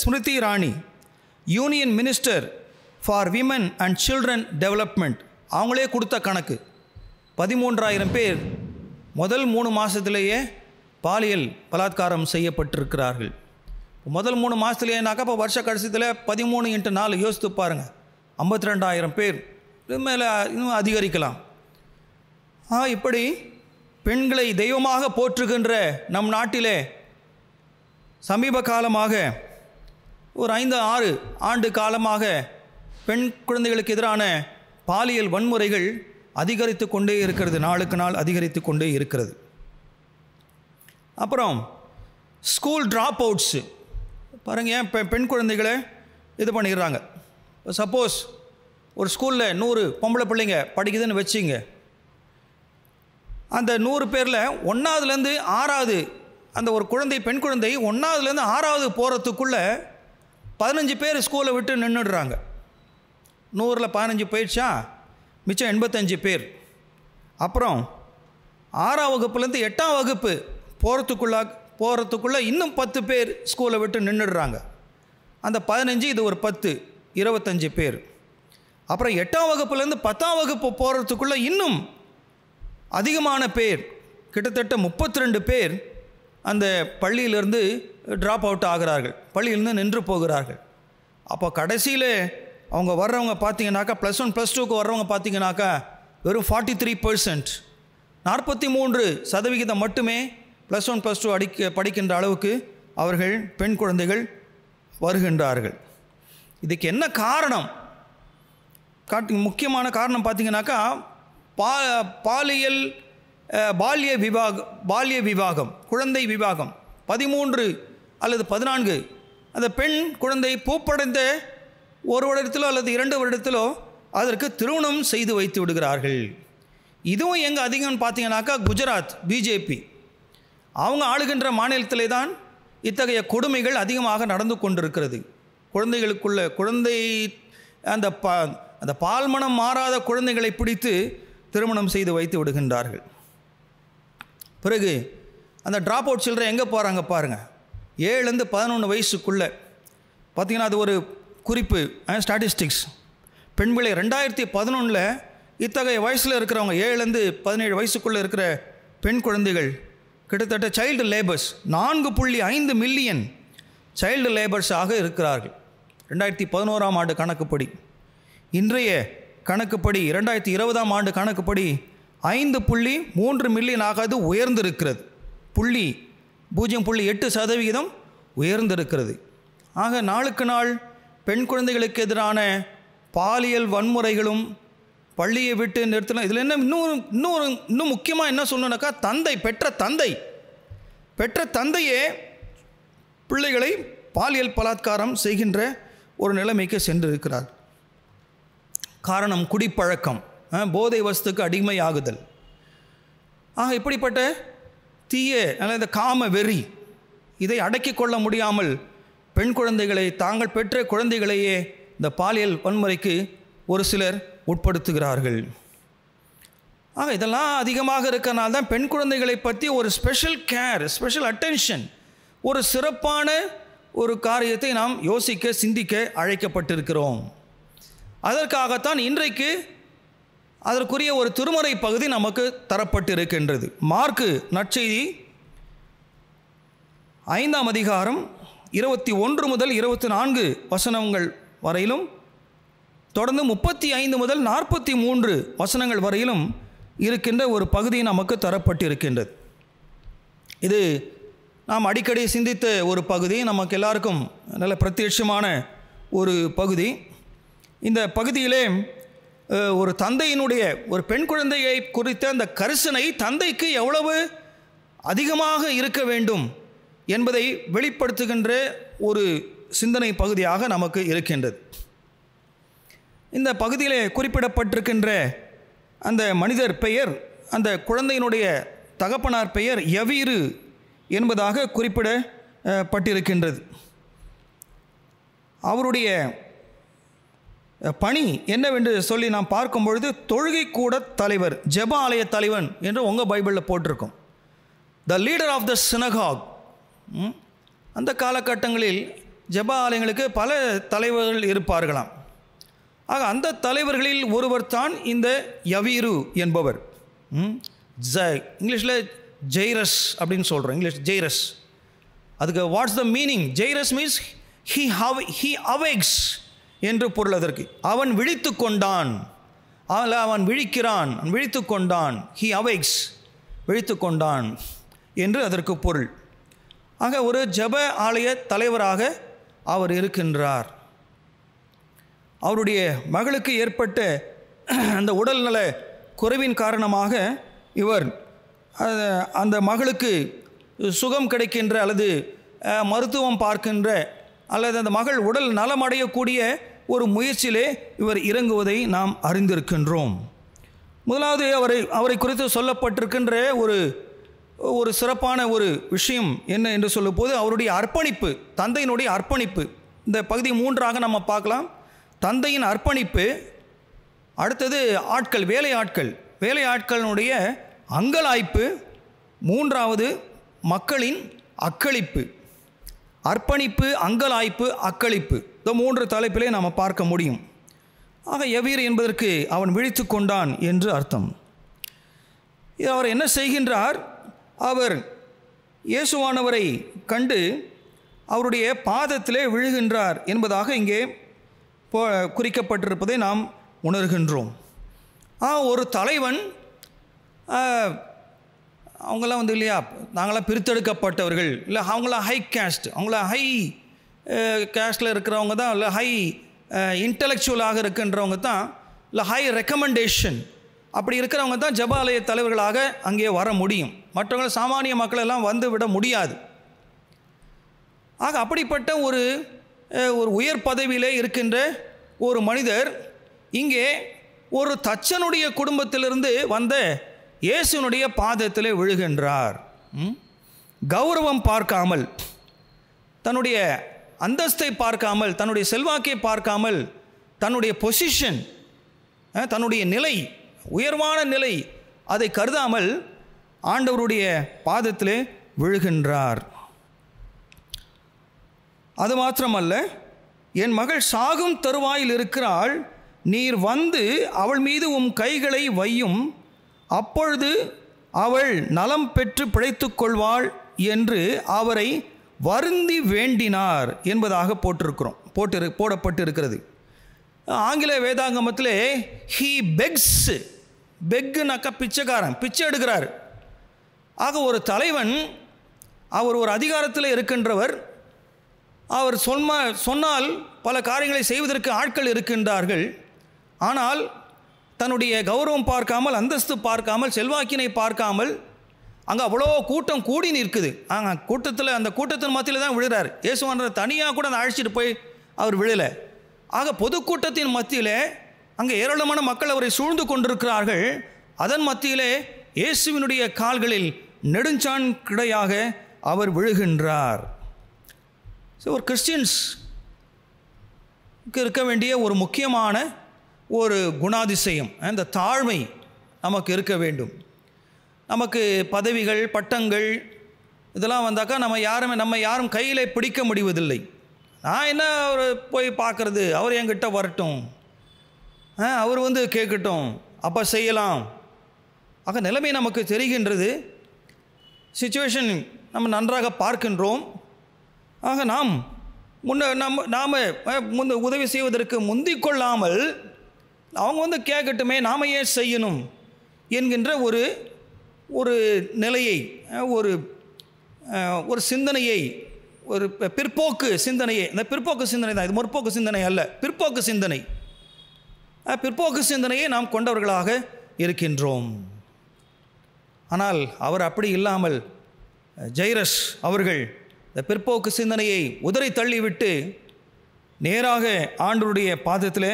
Smriti Irani, union minister for women and children development, அவங்களே கொடுத்த கணக்கு 13,000 பேர் முதல் 3 மாதத்துலேயே பாலியல் பலாத்காரம் செய்யப்பட்டிருக்கிறார்கள். முதல் 3 மாதத்துலேனாக்கா இப்போ வருஷ கடைசியில் 13 × 4 யோசித்து பாருங்கள், 52,000 பேர். இது மேலே இன்னும் அதிகரிக்கலாம். இப்படி பெண்களை தெய்வமாக போற்றுகின்ற நம் நாட்டிலே சமீப காலமாக ஒரு 5-6 ஆண்டு காலமாக பெண் குழந்தைகளுக்கு எதிரான பாலியல் வன்முறைகள் அதிகரித்து கொண்டே இருக்கிறது, நாளுக்கு நாள் அதிகரித்து கொண்டே இருக்கிறது. அப்புறம் ஸ்கூல் ட்ராப் அவுட்ஸு பாருங்கள், ஏன் பெண் குழந்தைகளை இது பண்ணிடுறாங்க. சப்போஸ் ஒரு ஸ்கூலில் 100 பொம்பளை பிள்ளைங்க படிக்குதுன்னு வச்சுங்க, அந்த 100 பேரில் 1ஆவதுலேருந்து 6ஆவது அந்த ஒரு குழந்தை, பெண் குழந்தை 1ஆவதுலேருந்து 6ஆவது போகிறதுக்குள்ளே 15 பேர் ஸ்கூலை விட்டு நின்றுடுறாங்க. 100ல் 15 போயிடுச்சா, மிச்சம் 85 பேர். அப்புறம் 6ஆம் வகுப்புலேருந்து 8ஆம் வகுப்பு போகிறதுக்குள்ளே இன்னும் 10 பேர் ஸ்கூலை விட்டு நின்றுடுறாங்க. அந்த 15, இது ஒரு 10, 25 பேர். அப்புறம் 8ஆம் வகுப்புலேருந்து 10ஆம் வகுப்பு போகிறதுக்குள்ளே இன்னும் அதிகமான பேர், கிட்டத்தட்ட 32 பேர் அந்த பள்ளியிலிருந்து ட்ராப் அவுட் ஆகிறார்கள், பள்ளியிலிருந்து நின்று போகிறார்கள். அப்போ கடைசியில் அவங்க வர்றவங்க பார்த்தீங்கன்னாக்கா, +1 +2க்கு வர்றவங்க பார்த்தீங்கன்னாக்கா வெறும் 43%, 43% மட்டுமே +1 +2 படிக்கின்ற அளவுக்கு அவர்கள் பெண் குழந்தைகள் வருகின்றார்கள். இதுக்கு என்ன காரணம்? முக்கியமான காரணம் பார்த்தீங்கன்னாக்கா பால்ய விவாகம், குழந்தை விவாகம். 13 அல்லது 14 அந்த பெண் குழந்தை பூப்படைந்த 1 வருடத்திலோ அல்லது 2 வருடத்திலோ அதற்கு திருமணம் செய்து வைத்து விடுகிறார்கள். இதுவும் எங்கே அதிகம்னு பார்த்தீங்கன்னாக்கா குஜராத் பிஜேபி அவங்க ஆளுகின்ற மாநிலத்திலே தான் இத்தகைய கொடுமைகள் அதிகமாக நடந்து கொண்டிருக்கிறது. குழந்தை அந்த பால்மனம் மாறாத குழந்தைகளை பிடித்து திருமணம் செய்து வைத்து விடுகின்றார்கள். பிறகு அந்த ட்ராப் அவுட் சில்ட்ரன் எங்கே போகிறாங்க பாருங்கள், 7லேருந்து 11 வயசுக்குள்ளே பார்த்திங்கன்னா, அது ஒரு குறிப்பு, ஸ்டாட்டிஸ்டிக்ஸ். பெண்களை 2011 இத்தகைய வயசில் இருக்கிறவங்க 7லேருந்து 17 வயசுக்குள்ளே இருக்கிற பெண் குழந்தைகள் கிட்டத்தட்ட சைல்டு லேபர்ஸ் 4.5 மில்லியன் சைல்டு லேபர்ஸாக இருக்கிறார்கள் 2011ஆம் ஆண்டு கணக்குப்படி. இன்றைய கணக்குப்படி 2020ஆம் ஆண்டு கணக்குப்படி 5.3 மில்லியனாக அது உயர்ந்திருக்கிறது. 0.8% உயர்ந்திருக்கிறது. ஆக நாளுக்கு நாள் பெண் குழந்தைகளுக்கு எதிரான பாலியல் வன்முறைகளும் பள்ளியை விட்டு நிறுத்தலாம். இதில் என்ன இன்னும் முக்கியமாக என்ன சொல்லணுன்னாக்கா, பெற்ற தந்தையே பிள்ளைகளை பாலியல் பலாத்காரம் செய்கின்ற ஒரு நிலைமைக்கு சென்றிருக்கிறார். காரணம் குடிப்பழக்கம், போதை வஸ்துக்கு அடிமையாகுதல். இப்படிப்பட்ட தீய இந்த காம வெறி இதை அடக்கிக் கொள்ள முடியாமல் பெண் குழந்தைகளை, தாங்கள் பெற்ற குழந்தைகளையே இந்த பாலியல் வன்முறைக்கு ஒரு சிலர் உட்படுத்துகிறார்கள். இதெல்லாம் அதிகமாக இருக்கனால தான் பெண் குழந்தைகளை பற்றி ஒரு ஸ்பெஷல் கேர், ஸ்பெஷல் அட்டென்ஷன், ஒரு சிறப்பான ஒரு காரியத்தை நாம் யோசிக்க, சிந்திக்க அழைக்கப்பட்டிருக்கிறோம். அதற்காகத்தான் இன்றைக்கு அதற்குரிய ஒரு திருமறை பகுதி நமக்கு தரப்பட்டிருக்கின்றது. மார்க்கு நற்செய்தி 5ஆம் அதிகாரம் 21 முதல் 24 வசனங்கள் வரையிலும், தொடர்ந்து 35 முதல் 43 வசனங்கள் வரையிலும் இருக்கின்ற ஒரு பகுதி நமக்கு தரப்பட்டிருக்கின்றது. இது நாம் அடிக்கடி சிந்தித்த ஒரு பகுதி, நமக்கு எல்லாருக்கும் நல்ல பிரத்யட்சமான ஒரு பகுதி. இந்த பகுதியிலே ஒரு தந்தையினுடைய, ஒரு பெண் குழந்தையை குறித்த அந்த கரிசனை தந்தைக்கு எவ்வளவு அதிகமாக இருக்க வேண்டும் என்பதை வெளிப்படுத்துகின்ற ஒரு சிந்தனை பகுதியாக நமக்கு இருக்கின்றது. இந்த பகுதியிலே குறிப்பிடப்பட்டிருக்கின்ற அந்த மனிதர் பெயர், அந்த குழந்தையினுடைய தகப்பனார் பெயர் யவீரு என்பதாக குறிப்பிடப்பட்டிருக்கின்றது. அவருடைய பணி என்னவென்று சொல்லி நாம் பார்க்கும் பொழுது, தொழுகை கூட தலைவர், ஜெப ஆலய தலைவன் என்று உங்கள் பைபிளில் போட்டிருக்கும். The leader of the synagogue. அந்த காலகட்டங்களில் ஜெப ஆலயங்களுக்கு பல தலைவர்கள் இருப்பார்களாம். ஆக அந்த தலைவர்களில் ஒருவர் தான் இந்த யவீரு என்பவர். இங்கிலீஷில் ஜெய்ரஸ் அப்படின்னு சொல்கிறோம். English Jairus. அதுக்கு what's the meaning? Jairus means he awakes என்று பொருள் அதற்கு. அவன் விழித்து கொண்டான், அவன் விழிக்கிறான், விழித்து கொண்டான். ஹி அவேக்ஸ், விழித்து கொண்டான் என்று அதற்கு பொருள். ஆக ஒரு ஜெப ஆலய தலைவராக அவர் இருக்கின்றார். அவருடைய மகளுக்கு ஏற்பட்ட அந்த உடல்நல குறைவின் காரணமாக இவர் அந்த மகளுக்கு சுகம் கிடைக்கின்ற அல்லது மருத்துவம் பார்க்கின்ற அல்லது அந்த மகள் உடல் நலமடையக்கூடிய ஒரு முயற்சியிலே இவர் இறங்குவதை நாம் அறிந்திருக்கின்றோம். முதலாவது அவரை குறித்து சொல்லப்பட்டிருக்கின்ற ஒரு சிறப்பான ஒரு விஷயம் என்ன என்று சொல்லும்போது அவருடைய அர்ப்பணிப்பு, தந்தையினுடைய அர்ப்பணிப்பு. இந்த பகுதி 3ஆக நம்ம பார்க்கலாம். தந்தையின் அர்ப்பணிப்பு, அடுத்தது ஆட்கள், வேலையாட்களினுடைய அங்கலாய்ப்பு, 3வது மக்களின் அக்களிப்பு. அர்ப்பணிப்பு, அங்கலாய்ப்பு, அக்களிப்பு, இந்த 3 தலைப்பிலே நாம் பார்க்க முடியும். ஆக யவீர் என்பதற்கு அவன் விழித்து கொண்டான் என்று அர்த்தம். அவர் என்ன செய்கின்றார்? அவர் இயேசுவானவரை கண்டு அவருடைய பாதத்திலே விழுகின்றார் என்பதாக இங்கே குறிக்கப்பட்டிருப்பதை நாம் உணர்கின்றோம். ஒரு தலைவன், அவங்களாம் வந்து இல்லையா, நாங்களாம் பிரித்தெடுக்கப்பட்டவர்கள், இல்லை அவங்களாம் ஹை கேஸ்ட், அவங்களாம் ஹை கேஸ்டில் இருக்கிறவங்க தான், இல்லை ஹை இன்டலெக்சுவலாக இருக்கின்றவங்க தான், இல்லை ஹை ரெக்கமெண்டேஷன் அப்படி இருக்கிறவங்க தான் ஜெபாலய தலைவர்களாக அங்கே வர முடியும். மற்றவங்க சாமானிய மக்கள் எல்லாம் வந்து விட முடியாது. ஆக அப்படிப்பட்ட ஒரு உயர் பதவியிலே இருக்கின்ற ஒரு மனிதர் இங்கே ஒரு தச்சனுடைய குடும்பத்திலிருந்து வந்த இயேசுனுடைய பாதத்திலே விழுகின்றார். கௌரவம் பார்க்காமல், தன்னுடைய அந்தஸ்தை பார்க்காமல், தன்னுடைய செல்வாக்கை பார்க்காமல், தன்னுடைய பொசிஷன், தன்னுடைய நிலை, உயர்வான நிலை, அதை கருதாமல் ஆண்டவருடைய பாதத்திலே விழுகின்றார். அது மாத்திரமல்ல, என் மகள் சாகும் தருவாயில் இருக்கிறாள், நீர் வந்து அவள் மீது உம் கைகளை வையும், அப்பொழுது அவள் நலம் பெற்று பிழைத்துக் கொள்வாள் என்று அவரை வருந்தி வேண்டினார் என்பதாக போடப்பட்டிருக்கிறது. ஆங்கில வேதாங்கமத்திலே ஹீ பெக்ஸ், பெக்குனாக்கா பிச்சைக்காரன், பிச்சை எடுக்கிறார். ஆக ஒரு தலைவன், அவர் ஒரு அதிகாரத்தில் இருக்கின்றவர், அவர் சொன்னால் பல காரியங்களை செய்வதற்கு ஆட்கள் இருக்கின்றார்கள். ஆனால் தன்னுடைய கௌரவம் பார்க்காமல், அந்தஸ்து பார்க்காமல், செல்வாக்கினை பார்க்காமல், அங்கே அவ்வளோ கூட்டம் கூடி நிற்குது. அந்த கூட்டத்தின் மத்தியில் தான் விழுறார். இயேசுவானவர் தனியாக கூட அழைச்சிட்டு போய் அவர் விழலை. ஆக பொதுக்கூட்டத்தின் மத்தியிலே அங்கே ஏராளமான மக்கள் அவரை சூழ்ந்து கொண்டிருக்கிறார்கள். அதன் மத்தியிலே இயேசுவினுடைய கால்களில் நெடுஞ்சான் கிடையாக அவர் விழுகின்றார். ஒரு கிறிஸ்டியன்ஸ் இருக்க வேண்டிய ஒரு முக்கியமான ஒரு குணாதிசயம், அந்த தாழ்மை நமக்கு இருக்க வேண்டும். நமக்கு பதவிகள், பட்டங்கள் இதெல்லாம் வந்தாக்கா நம்ம யாரும் கையில் பிடிக்க முடிவதில்லை. நான் என்ன அவர் போய் பார்க்குறது, அவர் என்கிட்ட வரட்டும், அவர் வந்து கேட்கட்டும், அப்போ செய்யலாம். ஆக நிலைமை நமக்கு தெரிகின்றது, சிச்சுவேஷன் நம்ம நன்றாக பார்க்கின்றோம். ஆக நாம் உதவி செய்வதற்கு முந்திக் கொள்ளாமல் அவங்க வந்து கேட்கட்டுமே, நாம் ஏன் செய்யணும் என்கின்ற ஒரு நிலையை, ஒரு சிந்தனையை, ஒரு பிற்போக்கு சிந்தனையை, இந்த பிற்போக்கு சிந்தனை தான் இது, முற்போக்கு சிந்தனை அல்ல, பிற்போக்கு சிந்தனையை நாம் கொண்டவர்களாக இருக்கின்றோம். ஆனால் அவர் அப்படி இல்லாமல், ஜெய்ரஸ் அவர்கள் இந்த பிற்போக்கு சிந்தனையை உதறி தள்ளிவிட்டு நேராக ஆண்டவருடைய பாதத்தில்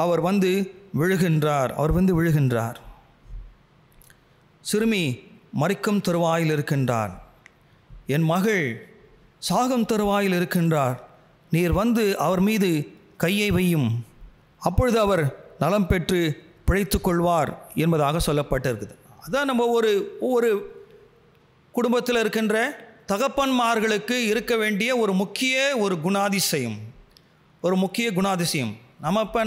அவர் வந்து விழுகின்றார். சிறுமி மரிக்கும் தருவாயில் இருக்கின்றார், என் மகள் சாகும் தருவாயில் இருக்கின்றார், நீர் வந்து அவர் மீது கையை வையும், அப்பொழுது அவர் நலம் பெற்று பிழைத்து கொள்வார் என்பதாக சொல்லப்பட்டிருக்குது. அதான் நம்ம ஒவ்வொரு குடும்பத்தில் இருக்கின்ற தகப்பன்மார்களுக்கு இருக்க வேண்டிய ஒரு முக்கிய குணாதிசயம், ஒரு முக்கிய குணாதிசயம்.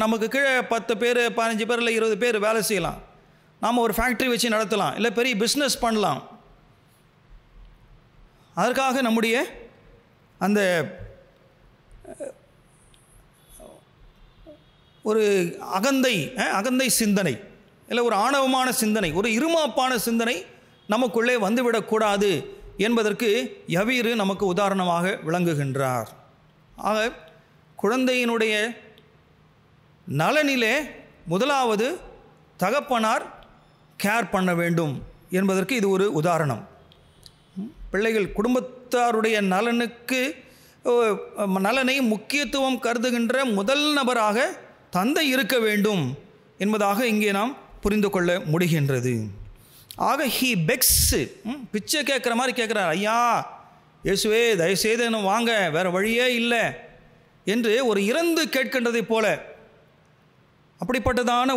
நமக்கு கீழே 10 பேர் 15 பேர் இல்லை 20 பேர் வேலை செய்யலாம். நாம் ஒரு ஃபேக்ட்ரி வச்சு நடத்தலாம், இல்லை பெரிய பிஸ்னஸ் பண்ணலாம். அதற்காக நம்முடைய அந்த ஒரு அகந்தை சிந்தனை, இல்லை ஒரு ஆணவமான சிந்தனை, ஒரு இருமாப்பான சிந்தனை நமக்குள்ளே வந்துவிடக்கூடாது என்பதற்கு யவீரு நமக்கு உதாரணமாக விளங்குகின்றார். ஆக குழந்தையினுடைய நலனிலே முதலாவது தகப்பனார் கேர் பண்ண வேண்டும் என்பதற்கு இது ஒரு உதாரணம். பிள்ளைகள் குடும்பத்தாருடைய நலனை முக்கியத்துவம் கருதுகின்ற முதல் நபராக தந்தை இருக்க வேண்டும் என்பதாக இங்கே நாம் புரிந்து கொள்ள முடிகின்றது. ஆக ஹீ பெக்ஸ், பிச்சை கேட்குற மாதிரி கேட்குறார், ஐயா இயேசுவே தயவுசெய்து என்ன வாங்க, வேறு வழியே இல்லை என்று ஒரு இறந்து கேட்கின்றதை போல அப்படிப்பட்டதான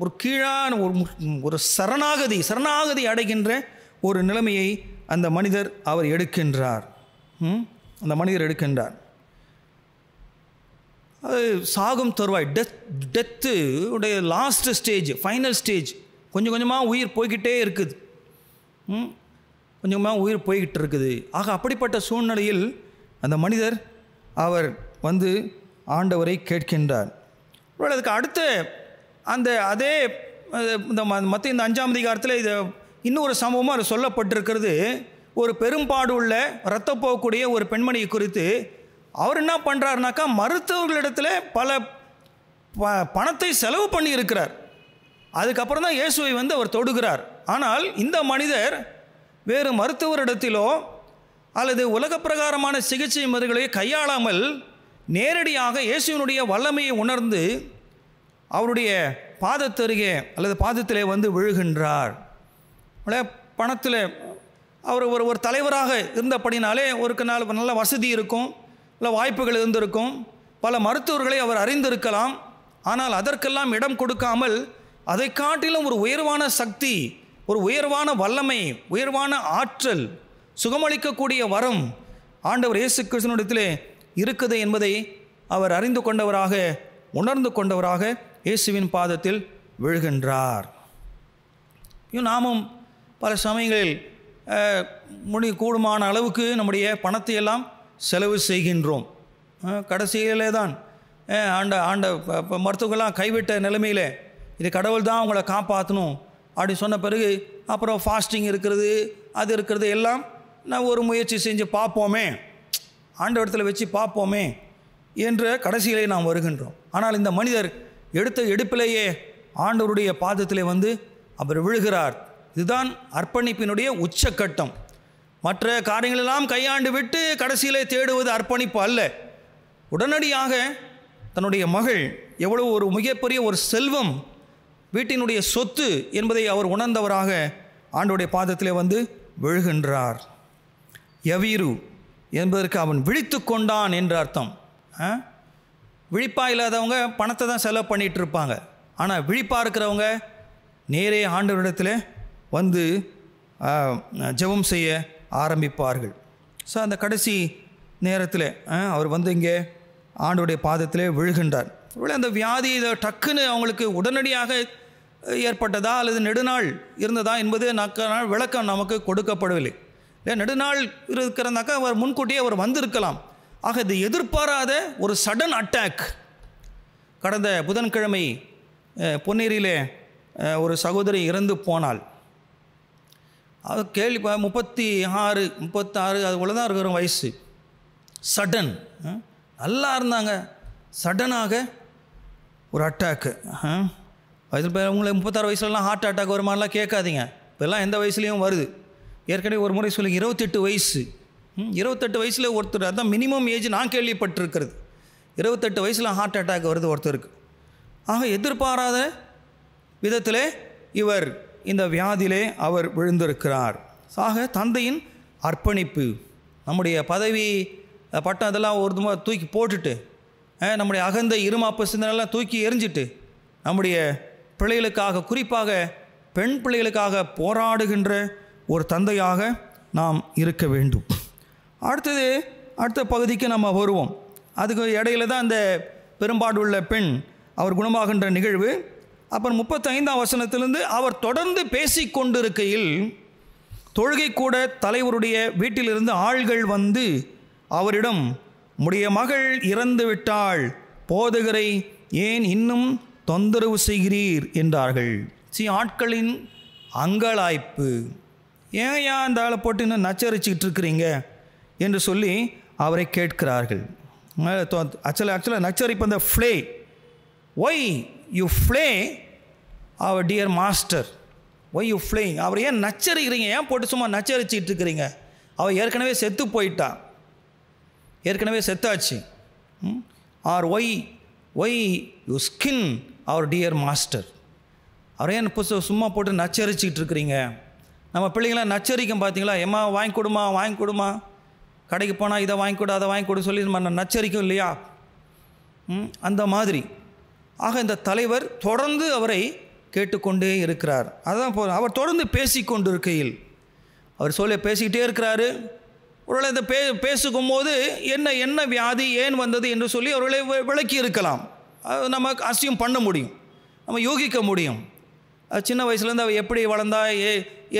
ஒரு கீழான ஒரு சரணாகதி அடைகின்ற ஒரு நிலைமையை அந்த மனிதர் எடுக்கின்றார். அது சாகும் தருவாய், டெத்து உடைய லாஸ்ட் ஸ்டேஜ், ஃபைனல் ஸ்டேஜ். கொஞ்சம் கொஞ்சமாக உயிர் போய்கிட்டே இருக்குது, கொஞ்சமாக உயிர் போய்கிட்டு இருக்குது. ஆக அப்படிப்பட்ட சூழ்நிலையில் அந்த மனிதர் அவர் ஆண்டவரை கேட்கின்றார். அதுக்கு அடுத்த அதே இந்த மத்திய இந்த 5ஆம் அதிகாரத்தில் இது இன்னொரு சம்பவமாக அது சொல்லப்பட்டிருக்கிறது. ஒரு பெரும்பாடு உள்ள இரத்தம் போகக்கூடிய ஒரு பெண்மணியை குறித்து அவர் என்ன பண்ணுறாருனாக்கா, மருத்துவர்களிடத்தில் பல பணத்தை செலவு பண்ணி இருக்கிறார். அதுக்கப்புறம் தான் இயேசுவை அவர் தொடுகிறார். ஆனால் இந்த மனிதர் வேறு மருத்துவரிடத்திலோ அல்லது உலக பிரகாரமான சிகிச்சை முறைகளை கையாளாமல் நேரடியாக இயேசுவினுடைய வல்லமையை உணர்ந்து அவருடைய பாதத்தருகே அல்லது பாதத்திலே விழுகின்றார். பணத்தில் அவர் ஒரு தலைவராக இருந்தபடினாலே ஒரு நல்ல வசதி இருக்கும், இல்லை வாய்ப்புகள் இருந்திருக்கும், பல மருத்துவர்களை அவர் அறிந்திருக்கலாம். ஆனால் அதற்கெல்லாம் இடம் கொடுக்காமல் அதை காட்டிலும் ஒரு உயர்வான சக்தி, ஒரு உயர்வான வல்லமை, உயர்வான ஆற்றல், சுகமளிக்கக்கூடிய வரம் ஆண்டவர் இயேசு கிறிஸ்துவினிடத்திலே இருக்குது என்பதை அவர் அறிந்து கொண்டவராக, உணர்ந்து கொண்டவராக இயேசுவின் பாதத்தில் விழுகின்றார். நாமும் பல சமயங்களில் கூடுமான அளவுக்கு நம்முடைய பணத்தை எல்லாம் செலவு செய்கின்றோம். கடைசியிலே தான் மருத்துவர்கள்லாம் கைவிட்ட நிலைமையில் இது கடவுள் தான் உங்களை காப்பாற்றணும் அப்படி சொன்ன பிறகு அப்புறம் ஃபாஸ்டிங் இருக்கிறது, அது இருக்கிறது, எல்லாம் நான் ஒரு முயற்சி செஞ்சு பார்ப்போமே, ஆண்டவரத்தில் வச்சு பார்ப்போமே என்ற கடைசியிலே நாம் வருகின்றோம். ஆனால் இந்த மனிதர் எடுத்த எடுப்பிலேயே ஆண்டவருடைய பாதத்திலே அவர் விழுகிறார். இதுதான் அர்ப்பணிப்பினுடைய உச்சக்கட்டம். மற்ற காரியங்களெல்லாம் கையாண்டு விட்டு கடைசியிலே தேடுவது அர்ப்பணிப்பு அல்ல. உடனடியாக தன்னுடைய மகள் எவ்வளவு ஒரு மிகப்பெரிய ஒரு செல்வம், வீட்டினுடைய சொத்து என்பதை அவர் உணர்ந்தவராக ஆண்டவருடைய பாதத்திலே விழுகின்றார். யவீரு என்பதற்கு அவன் விழித்து கொண்டான் என்ற அர்த்தம். விழிப்பாக இல்லாதவங்க பணத்தை தான் செலவு பண்ணிகிட்டு இருப்பாங்க. ஆனால் விழிப்பாக இருக்கிறவங்க நேரே ஆண்டவரிடத்தில் ஜெபம் செய்ய ஆரம்பிப்பார்கள். ஸோ அந்த கடைசி நேரத்தில் அவர் இங்கே ஆண்டவருடைய பாதத்திலே விழுகின்றார். அந்த வியாதி டக்குன்னு அவங்களுக்கு உடனடியாக ஏற்பட்டதா அல்லது நெடுநாள் இருந்ததா என்பது விளக்கம் நமக்கு கொடுக்கப்படவில்லை. இல்லை, நெடுநாள் இருக்கிறனாக்கா அவர் முன்கூட்டியே அவர் வந்திருக்கலாம். ஆக இது எதிர்பாராத ஒரு சடன் அட்டாக். கடந்த புதன்கிழமை பொன்னேரியிலே ஒரு சகோதரி இறந்து போனாள். அது கேள்வி 36 அதுக்குள்ளே தான் இருக்கிற வயசு. சடன், நல்லா இருந்தாங்க, சடனாக ஒரு அட்டாக்கு. வயசில் இப்போ உங்களை 36 வயசுலலாம் ஹார்ட் அட்டாக் வர மாதிரிலாம் கேட்காதீங்க. இப்போல்லாம் எந்த வயசுலேயும் வருது. ஏற்கனவே ஒரு முறை சொல்லி 28 வயசு 28 வயசில் ஒருத்தர், அதுதான் மினிமம் ஏஜ் நான் கேள்விப்பட்டிருக்கிறது. 28 வயசில் ஹார்ட் அட்டாக் வருது ஒருத்தருக்கு. ஆக எதிர்பாராத விதத்தில் இவர் இந்த வியாதியிலே அவர் விழுந்திருக்கிறார். ஆக தந்தையின் அர்ப்பணிப்பு, நம்முடைய பதவி பட்டம் அதெல்லாம் ஒரு தூக்கி போட்டுட்டு, நம்முடைய அகந்த இருமாப்பு சிந்தனைலாம் தூக்கி எறிஞ்சிட்டு, நம்முடைய பிள்ளைகளுக்காக, குறிப்பாக பெண் பிள்ளைகளுக்காக போராடுகின்ற ஒரு தந்தையாக நாம் இருக்க வேண்டும். அடுத்த பகுதிக்கு நம்ம வருவோம். அதுக்கு இடையில தான் அந்த பெரும்பாடுள்ள பெண் அவர் குணமாகின்ற நிகழ்வு. அப்புறம் 35ஆம் வசனத்திலிருந்து அவர் தொடர்ந்து பேசி கொண்டிருக்கையில் தொழுகை கூட தலைவருடைய வீட்டிலிருந்து ஆள்கள் வந்து அவரிடம், உம்முடைய மகள் இறந்து விட்டாள், போதகரை ஏன் இன்னும் தொந்தரவு செய்கிறீர் என்றார்கள். ஆட்களின் அங்கலாய்ப்பு, ஏன் அந்த ஆளை போட்டு இன்னும் நச்சரிச்சுக்கிட்டு இருக்கிறீங்க என்று சொல்லி அவரை கேட்கிறார்கள். ஆக்சுவலாக நச்சரிப்பு அந்த flay, why you flay our dear master, why you flay, அவர் ஏன் நச்சரிக்கிறீங்க, ஏன் போட்டு சும்மா நச்சரிச்சிட்டு இருக்கிறீங்க, அவர் ஏற்கனவே செத்து போயிட்டா, ஏற்கனவே செத்தாச்சு. Are why you skin our dear master, அவரே என்ன சும்மா போட்டு நச்சரிச்சிக்கிட்டு இருக்கிறீங்க. நம்ம பிள்ளைங்களாம் நச்சரிக்கும் பார்த்தீங்களா, எம்மா வாங்கி கொடுமா, கடைக்கு போனால் இதை வாங்கி கொடு அதை வாங்கி கொடு சொல்லி நம்ம நச்சரிக்கும் இல்லையா, அந்த மாதிரி. ஆக இந்த தலைவர் தொடர்ந்து அவரை கேட்டுக்கொண்டே இருக்கிறார். அதுதான் அவர் தொடர்ந்து பேசி கொண்டிருக்கையில் அவர் பேசிக்கிட்டே இருக்கிறாரு. ஒருவேளை இந்த பேசுக்கும் போது என்ன வியாதி ஏன் வந்தது என்று சொல்லி அவர்களை விளக்கி இருக்கலாம். அது நம்ம அசியம் பண்ண முடியும், நம்ம யோகிக்க முடியும். சின்ன வயசுலேருந்து அவள் எப்படி வளர்ந்தா,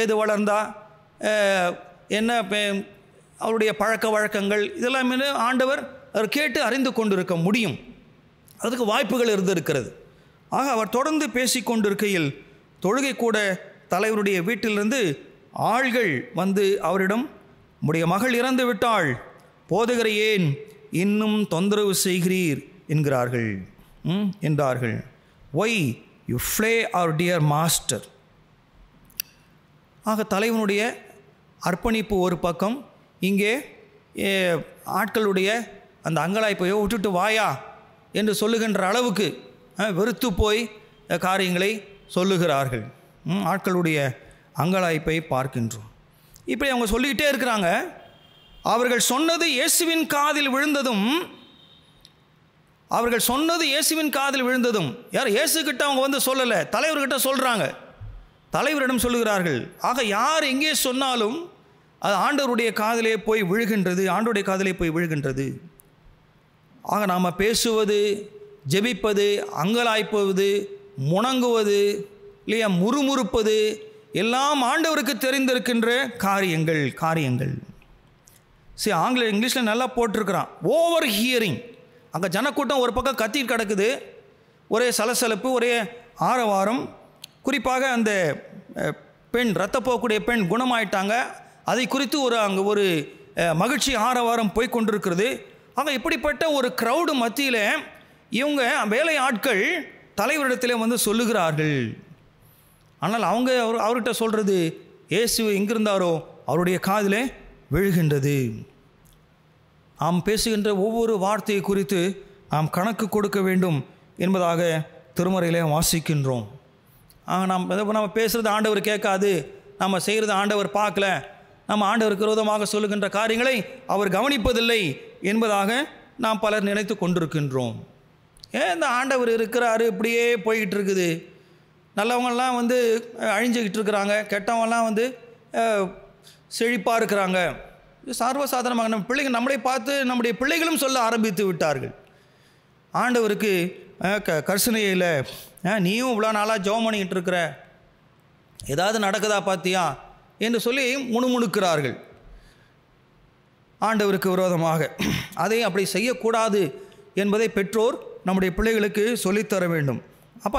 ஏது வளர்ந்தா, என்ன அவருடைய பழக்க வழக்கங்கள், இதெல்லாம் ஆண்டவர் அவர் கேட்டு அறிந்து கொண்டிருக்க முடியும். அதுக்கு வாய்ப்புகள் இருந்திருக்கிறது. ஆக அவர் தொடர்ந்து பேசி கொண்டிருக்கையில் தொழுகை கூட தலைவருடைய வீட்டிலிருந்து ஆள்கள் வந்து அவரிடம், உம்முடைய மகள் இறந்து விட்டாள், போதகரை ஏன் இன்னும் தொந்தரவு செய்கிறீர் என்றார்கள். Why you flay our dear master. ஆக தலைவனுடைய அர்ப்பணிப்பு ஒரு பக்கம், இங்கே ஆட்களுடைய அந்த அங்கலாய்ப்பையோ விட்டுட்டு வாயா என்று சொல்லுகின்ற அளவுக்கு வெறுத்து போய் காரியங்களை சொல்லுகிறார்கள். ஆட்களுடைய அங்கலாய்ப்பை பார்க்கின்றோம். இப்படி அவங்க சொல்லிக்கிட்டே இருக்கிறாங்க. அவர்கள் சொன்னது இயேசுவின் காதில் விழுந்ததும் யார் இயேசுக்கிட்ட அவங்க வந்து சொல்லலை, தலைவர்கிட்ட சொல்கிறாங்க, தலைவரிடம் சொல்லுகிறார்கள். ஆக யார் எங்கே சொன்னாலும் அது ஆண்டவருடைய காதிலே போய் விழுகின்றது. ஆக நாம் பேசுவது, ஜெபிப்பது, அங்கலாய்ப்பது, முணங்குவது, இல்லையா, முறுமுறுப்பது எல்லாம் ஆண்டவருக்கு தெரிந்திருக்கின்ற காரியங்கள். சரி, இங்கிலீஷில் நல்லா போட்டிருக்கிறான், ஓவர் ஹியரிங். அங்கே ஜனக்கூட்டம் ஒரு பக்கம் கத்திட்டு கிடக்குது, ஒரே சலசலப்பு, ஒரே ஆரவாரம். குறிப்பாக அந்த பெண், இரத்தப்போக்கூடிய பெண் குணமாயிட்டாங்க, அதை குறித்து அங்கே ஒரு மகிழ்ச்சி ஆரவாரம் போய்கொண்டிருக்கிறது. ஆக இப்படிப்பட்ட ஒரு க்ரௌடு மத்தியில் இவங்க வேலை ஆட்கள் தலைவரிடத்தில் வந்து சொல்லுகிறார்கள். ஆனால் அவங்க அவர்கிட்ட சொல்கிறது, இயேசு எங்கிருந்தாரோ அவருடைய காதிலே விழுகின்றது. நாம் பேசுகின்ற ஒவ்வொரு வார்த்தையை குறித்து நாம் கணக்கு கொடுக்க வேண்டும் என்பதாக திருமறையிலே வாசிக்கின்றோம். நம்ம பேசுகிறது ஆண்டவர் கேட்காது, நம்ம செய்கிறது ஆண்டவர் பார்க்கல, நம்ம ஆண்டவருக்கு விரோதமாக சொல்லுகின்ற காரியங்களை அவர் கவனிப்பதில்லை என்பதாக நாம் பலர் நினைத்து கொண்டிருக்கின்றோம். ஏன் இந்த ஆண்டவர் இருக்கிறாரு, இப்படியே போய்கிட்டு இருக்குது, நல்லவங்கள்லாம் வந்து அழிஞ்சிக்கிட்டு இருக்கிறாங்க, கெட்டவங்கள்லாம் வந்து செழிப்பாக இருக்கிறாங்க. சர்வசாதாரணமாக நம்ம பிள்ளைங்க நம்மளை பார்த்து நம்முடைய பிள்ளைகளும் சொல்ல ஆரம்பித்து விட்டார்கள். ஆண்டவருக்கு கர்சனையில் நீயும் இவ்வளோ நாளாக ஜெபம் பண்ணிக்கிட்டு இருக்கிற, ஏதாவது நடக்குதா பார்த்தியா என்று சொல்லி முணுமுணுக்கிறார்கள் ஆண்டவருக்கு விரோதமாக. அதை அப்படி செய்யக்கூடாது என்பதை பெற்றோர் நம்முடைய பிள்ளைகளுக்கு சொல்லித்தர வேண்டும். அப்போ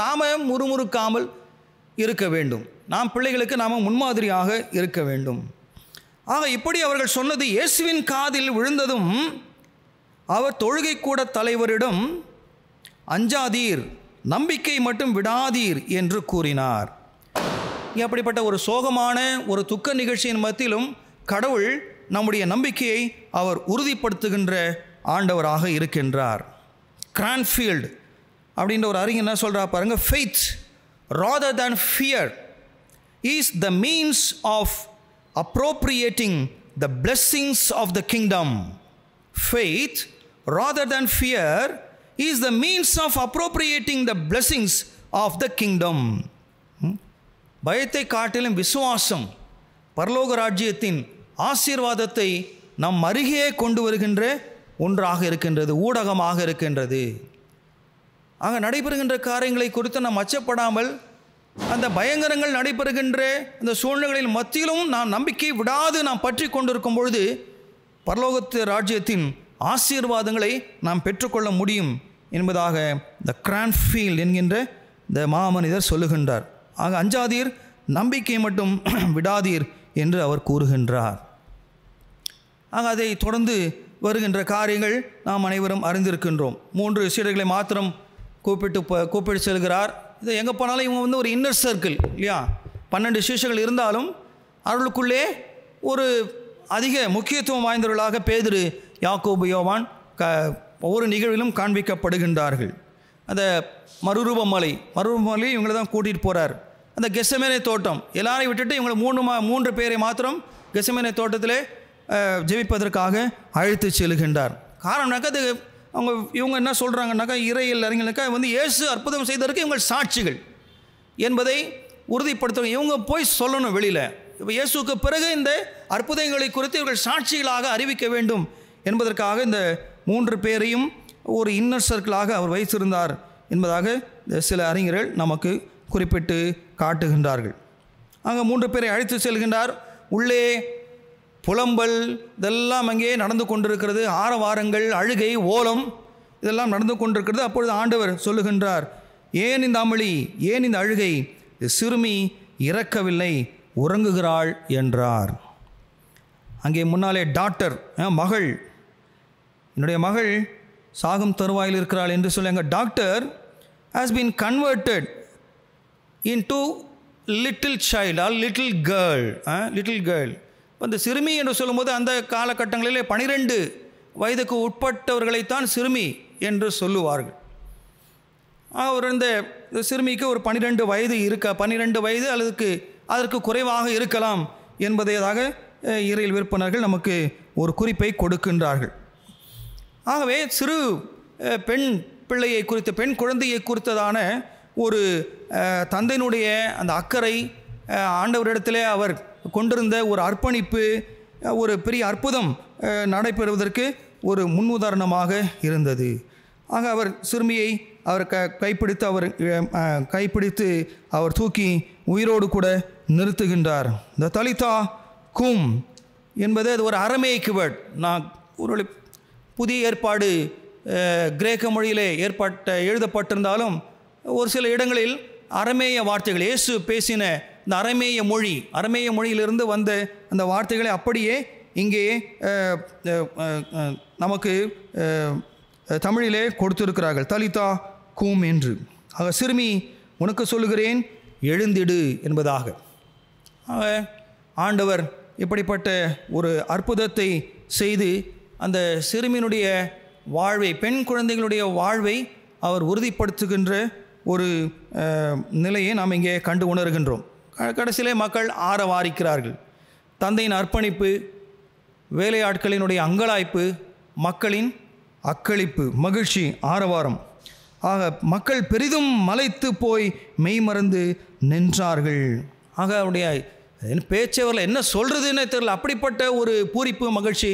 நாம முறுமுறுக்காமல் இருக்க வேண்டும், நாம் பிள்ளைகளுக்கு நாம் முன்மாதிரியாக இருக்க வேண்டும். ஆக இப்படி அவர்கள் சொன்னது இயேசுவின் காதில் விழுந்ததும் அவர் தொழுகை கூட தலைவரிடம், அஞ்சாதீர், நம்பிக்கை மட்டும் விடாதீர் என்று கூறினார். அப்படிப்பட்ட ஒரு சோகமான ஒரு துக்க நிகழ்ச்சியின் மத்தியிலும் கடவுள் நம்முடைய நம்பிக்கையை அவர் உறுதிப்படுத்துகின்ற ஆண்டவராக இருக்கின்றார். கிரான்ஃபீல்டு அப்படின்ற ஒரு அறிஞர் என்ன சொல்கிறா பாருங்க, faith rather than fear is the means of appropriating the blessings of the kingdom. Faith rather than fear is the means of appropriating the blessings of the kingdom. பயத்தை காட்டிலும் விசுவாசம் பரலோக ராஜ்யத்தின் ஆசீர்வாதத்தை நம் அருகே கொண்டு வருகின்ற ஒன்றாக இருக்கின்றது, ஊடகமாக இருக்கின்றது. ஆக நடைபெறுகின்ற காரியங்களை குறித்து நாம் அச்சப்படாமல், அந்த பயங்கரங்கள் நடைபெறுகின்ற இந்த சூழ்நிலைகளின் மத்தியிலும் நாம் நம்பிக்கை விடாது நாம் பற்றி கொண்டிருக்கும் பொழுது பரலோகத்து ராஜ்யத்தின் ஆசீர்வாதங்களை நாம் பெற்றுக்கொள்ள முடியும் என்பதாக த கிரான்ஃபீல்ட் என்கின்ற இந்த மாமனிதர் சொல்லுகின்றார். ஆக அஞ்சாதீர், நம்பிக்கை மட்டும் விடாதீர் என்று அவர் கூறுகின்றார். ஆக அதை தொடர்ந்து வருகின்ற காரியங்கள் நாம் அனைவரும் அறிந்திருக்கின்றோம். 3 சீடர்களை மாத்திரம் கூப்பிட்டு செல்கிறார். இது எங்கே போனாலும் இவங்க ஒரு இன்னர் சர்க்கிள் இல்லையா, 12 சீஷர்கள் இருந்தாலும் அவர்களுக்குள்ளே ஒரு அதிக முக்கியத்துவம் வாய்ந்தவர்களாக பேதுரு, யாக்கோபு, யோவான் ஒவ்வொரு நிகழ்விலும் காண்பிக்கப்படுகின்றார்கள். அந்த மறுரூபமலை இவங்களை தான் கூட்டிகிட்டு போகிறார். அந்த கெத்செமனே தோட்டம் எல்லாரையும் விட்டுட்டு இவங்களை 3 பேரை மாத்திரம் கெத்செமனே தோட்டத்திலே ஜெபிப்பதற்காக அழைத்து செல்கின்றார். காரணம்னாக்கா அது இவங்க என்ன சொல்கிறாங்கன்னாக்கா, இறையில் அறிஞர்களுக்கா இயேசு அற்புதம் செய்ததற்கு இவங்க சாட்சிகள் என்பதை உறுதிப்படுத்துவாங்க. இவங்க போய் சொல்லணும் வெளியில். இப்போ இயேசுக்கு பிறகு இந்த அற்புதங்களை குறித்து இவர்கள் சாட்சிகளாக அறிவிக்க வேண்டும் என்பதற்காக இந்த 3 பேரையும் ஒரு இன்னர் சர்க்கிளாக அவர் வைத்திருந்தார் என்பதாக சில அறிஞர்கள் நமக்கு குறிப்பிட்டு காட்டுகின்றார்கள். அங்கே 3 பேரை அழைத்து செல்கின்றார். உள்ளே புலம்பல் இதெல்லாம் அங்கே நடந்து கொண்டிருக்கிறது. ஆரவாரங்கள், அழுகை, ஓலம் இதெல்லாம் நடந்து கொண்டிருக்கிறது. அப்பொழுது ஆண்டவர் சொல்லுகின்றார், ஏன் இந்த அமளி, ஏன் இந்த அழுகை? சிறுமி இறக்கவில்லை, உறங்குகிறாள் என்றார். அங்கே முன்னாலே டாக்டர், மகள், என்னுடைய மகள் சாகும் தருவாயில் இருக்கிறாள் என்று சொல்லி அங்கே doctor has been converted into little child or little girl. அந்த சிறுமி என்று சொல்லும்போது அந்த காலகட்டங்களிலே 12 வயதுக்கு உட்பட்டவர்களைத்தான் சிறுமி என்று சொல்லுவார்கள். அவர் இந்த சிறுமிக்கு ஒரு 12 வயது 12 வயது அதற்கு குறைவாக இருக்கலாம் என்பதையாக இறையில் விற்பனர்கள் நமக்கு ஒரு குறிப்பை கொடுக்கின்றார்கள். ஆகவே சிறு பெண் பிள்ளையை குறித்து, பெண் குழந்தையை குறித்ததான ஒரு தந்தையினுடைய அந்த அக்கறை, ஆண்டவரிடத்திலே அவர் கொண்டிருந்த ஒரு அர்ப்பணிப்பு, ஒரு பெரிய அற்புதம் நடைபெறுவதற்கு ஒரு முன்னுதாரணமாக இருந்தது. ஆக அவர் சிறுமியை அவர் கைப்பிடித்து அவர் தூக்கி உயிரோடு கூட நிறுத்துகின்றார். இந்த தலிதா கும் என்பது அது ஒரு அரமேயிக் வேர்ட். நான் ஒரு புதிய ஏற்பாடு கிரேக்க மொழியிலே எழுதப்பட்டிருந்தாலும் ஒரு சில இடங்களில் அரமேய வார்த்தைகள், இயேசு பேசின இந்த அரமேய மொழியிலிருந்து வந்த அந்த வார்த்தைகளை அப்படியே இங்கே நமக்கு தமிழிலே கொடுத்திருக்கிறார்கள், தலிதா கூம் என்று. ஆக சிறுமி உனக்கு சொல்லுகிறேன், எழுந்திடு என்பதாக. ஆக ஆண்டவர் இப்படிப்பட்ட ஒரு அற்புதத்தை செய்து அந்த சிறுமியினுடைய வாழ்வை, பெண் குழந்தைகளுடைய வாழ்வை அவர் உறுதிப்படுத்துகின்ற ஒரு நிலையை நாம் இங்கே கண்டு உணர்கின்றோம். கடைசியிலே மக்கள் ஆரவாரிக்கிறார்கள். தந்தையின் அர்ப்பணிப்பு, வேலையாட்களினுடைய அங்கலாய்ப்பு, மக்களின் அக்களிப்பு, மகிழ்ச்சி, ஆரவாரம். ஆக மக்கள் பெரிதும் மலைத்து போய் மெய்மறந்து நின்றார்கள். ஆக அவருடைய பேச்சவரில் என்ன சொல்கிறதுன்னு தெரியல, அப்படிப்பட்ட ஒரு பூரிப்பு, மகிழ்ச்சி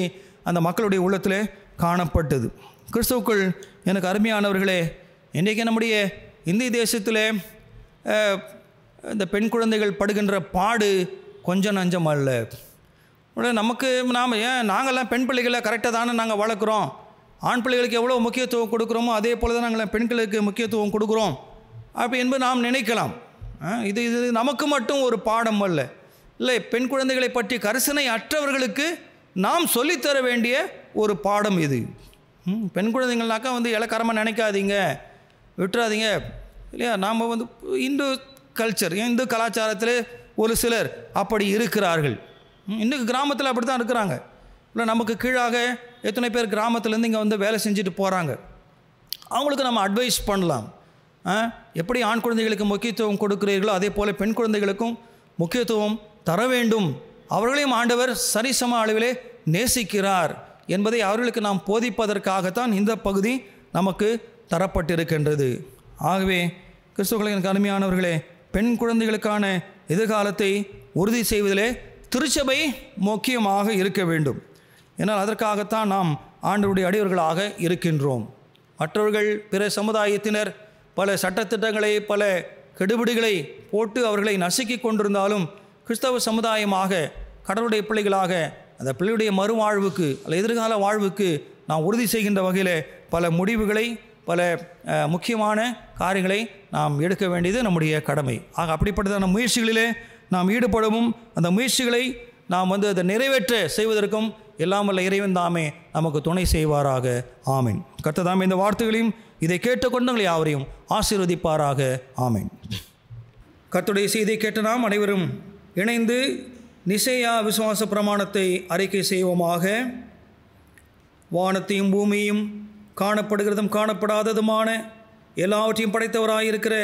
அந்த மக்களுடைய உள்ளத்தில் காணப்பட்டது. கிறிஸ்துவுக்குள் எனக்கு அருமையானவர்களே, இன்றைக்கு நம்முடைய இந்திய தேசத்தில் இந்த பெண் குழந்தைகள் படுகின்ற பாடு கொஞ்சம் நஞ்சம் அல்ல. நமக்கு நாங்கள்லாம் பெண் பிள்ளைகளை கரெக்டாக தானே நாங்கள் வளர்க்குறோம், ஆண் பிள்ளைகளுக்கு எவ்வளோ முக்கியத்துவம் கொடுக்குறோமோ அதே போல் தான் நாங்கள் பெண்களுக்கு முக்கியத்துவம் கொடுக்குறோம் அப்படி என்பது நாம் நினைக்கலாம். இது நமக்கு மட்டும் ஒரு பாடம் அல்ல. இல்லை, பெண் குழந்தைகளை பற்றி கரிசனை அற்றவர்களுக்கு நாம் சொல்லித்தர வேண்டிய ஒரு பாடம் இது. பெண் குழந்தைங்கள்னாக்கா இலக்காரமாக நினைக்காதீங்க, விட்டுறாதீங்க இல்லையா. நாம் இந்து கல்ச்சர், இந்து கலாச்சாரத்தில் ஒரு சிலர் அப்படி இருக்கிறார்கள். இன்றைக்கு கிராமத்தில் அப்படி தான் இருக்கிறாங்க. இல்லை, நமக்கு கீழாக எத்தனை பேர் கிராமத்துலேருந்து இங்கே வேலை செஞ்சுட்டு போகிறாங்க. அவங்களுக்கு நம்ம அட்வைஸ் பண்ணலாம். எப்படி ஆண் குழந்தைகளுக்கு முக்கியத்துவம் கொடுக்கிறீர்களோ அதே போல் பெண் குழந்தைகளுக்கும் முக்கியத்துவம் தர வேண்டும். அவர்களையும் ஆண்டவர் சரிசம அளவிலே நேசிக்கிறார் என்பதை அவர்களுக்கு நாம் போதிப்பதற்காகத்தான் இந்த பகுதி நமக்கு தரப்பட்டிருக்கின்றது. ஆகவே கிறிஸ்துவுக்குள் எனக்கு அருமையானவர்களே, பெண் குழந்தைகளுக்கான எதிர்காலத்தை உறுதி செய்வதிலே திருச்சபை முக்கியமாக இருக்க வேண்டும். ஏன்னால் அதற்காகத்தான் நாம் ஆண்டவருடைய அடியவர்களாக இருக்கின்றோம். மற்றவர்கள் பிற சமுதாயத்தினர் பல சட்டத்திட்டங்களை பல கெடுபிடிகளை போட்டு அவர்களை நசுக்கி கொண்டிருந்தாலும் கிறிஸ்தவ சமுதாயமாக கடவுளுடைய பிள்ளைகளாக அந்த பிள்ளையுடைய மறுவாழ்வுக்கு அல்ல எதிர்கால வாழ்வுக்கு நாம் உறுதி செய்கின்ற வகையில் பல முடிவுகளை பல முக்கியமான காரியங்களை நாம் எடுக்க வேண்டியது நம்முடைய கடமை. ஆக அப்படிப்பட்டதான முயற்சிகளிலே நாம் ஈடுபடவும் அந்த முயற்சிகளை நாம் அதை நிறைவேற்ற செய்வதற்கும் எல்லாம் வல்ல இறைவன் தாமே நமக்கு துணை செய்வாராக. ஆமீன். கர்த்தர் தாமே இந்த வார்த்தைகளையும் இதை கேட்டுக்கொண்டவங்களை யாவரையும் ஆசீர்வதிப்பாராக. ஆமீன். கர்த்தருடைய செய்தியை கேட்ட நாம் அனைவரும் இணைந்து நிசேயா விசுவாச பிரமாணத்தை அறிக்கை செய்வோமாக. வானத்தையும் பூமியையும் காணப்படுகிறதும் காணப்படாததுமான எல்லாவற்றையும் படைத்தவராயிருக்கிற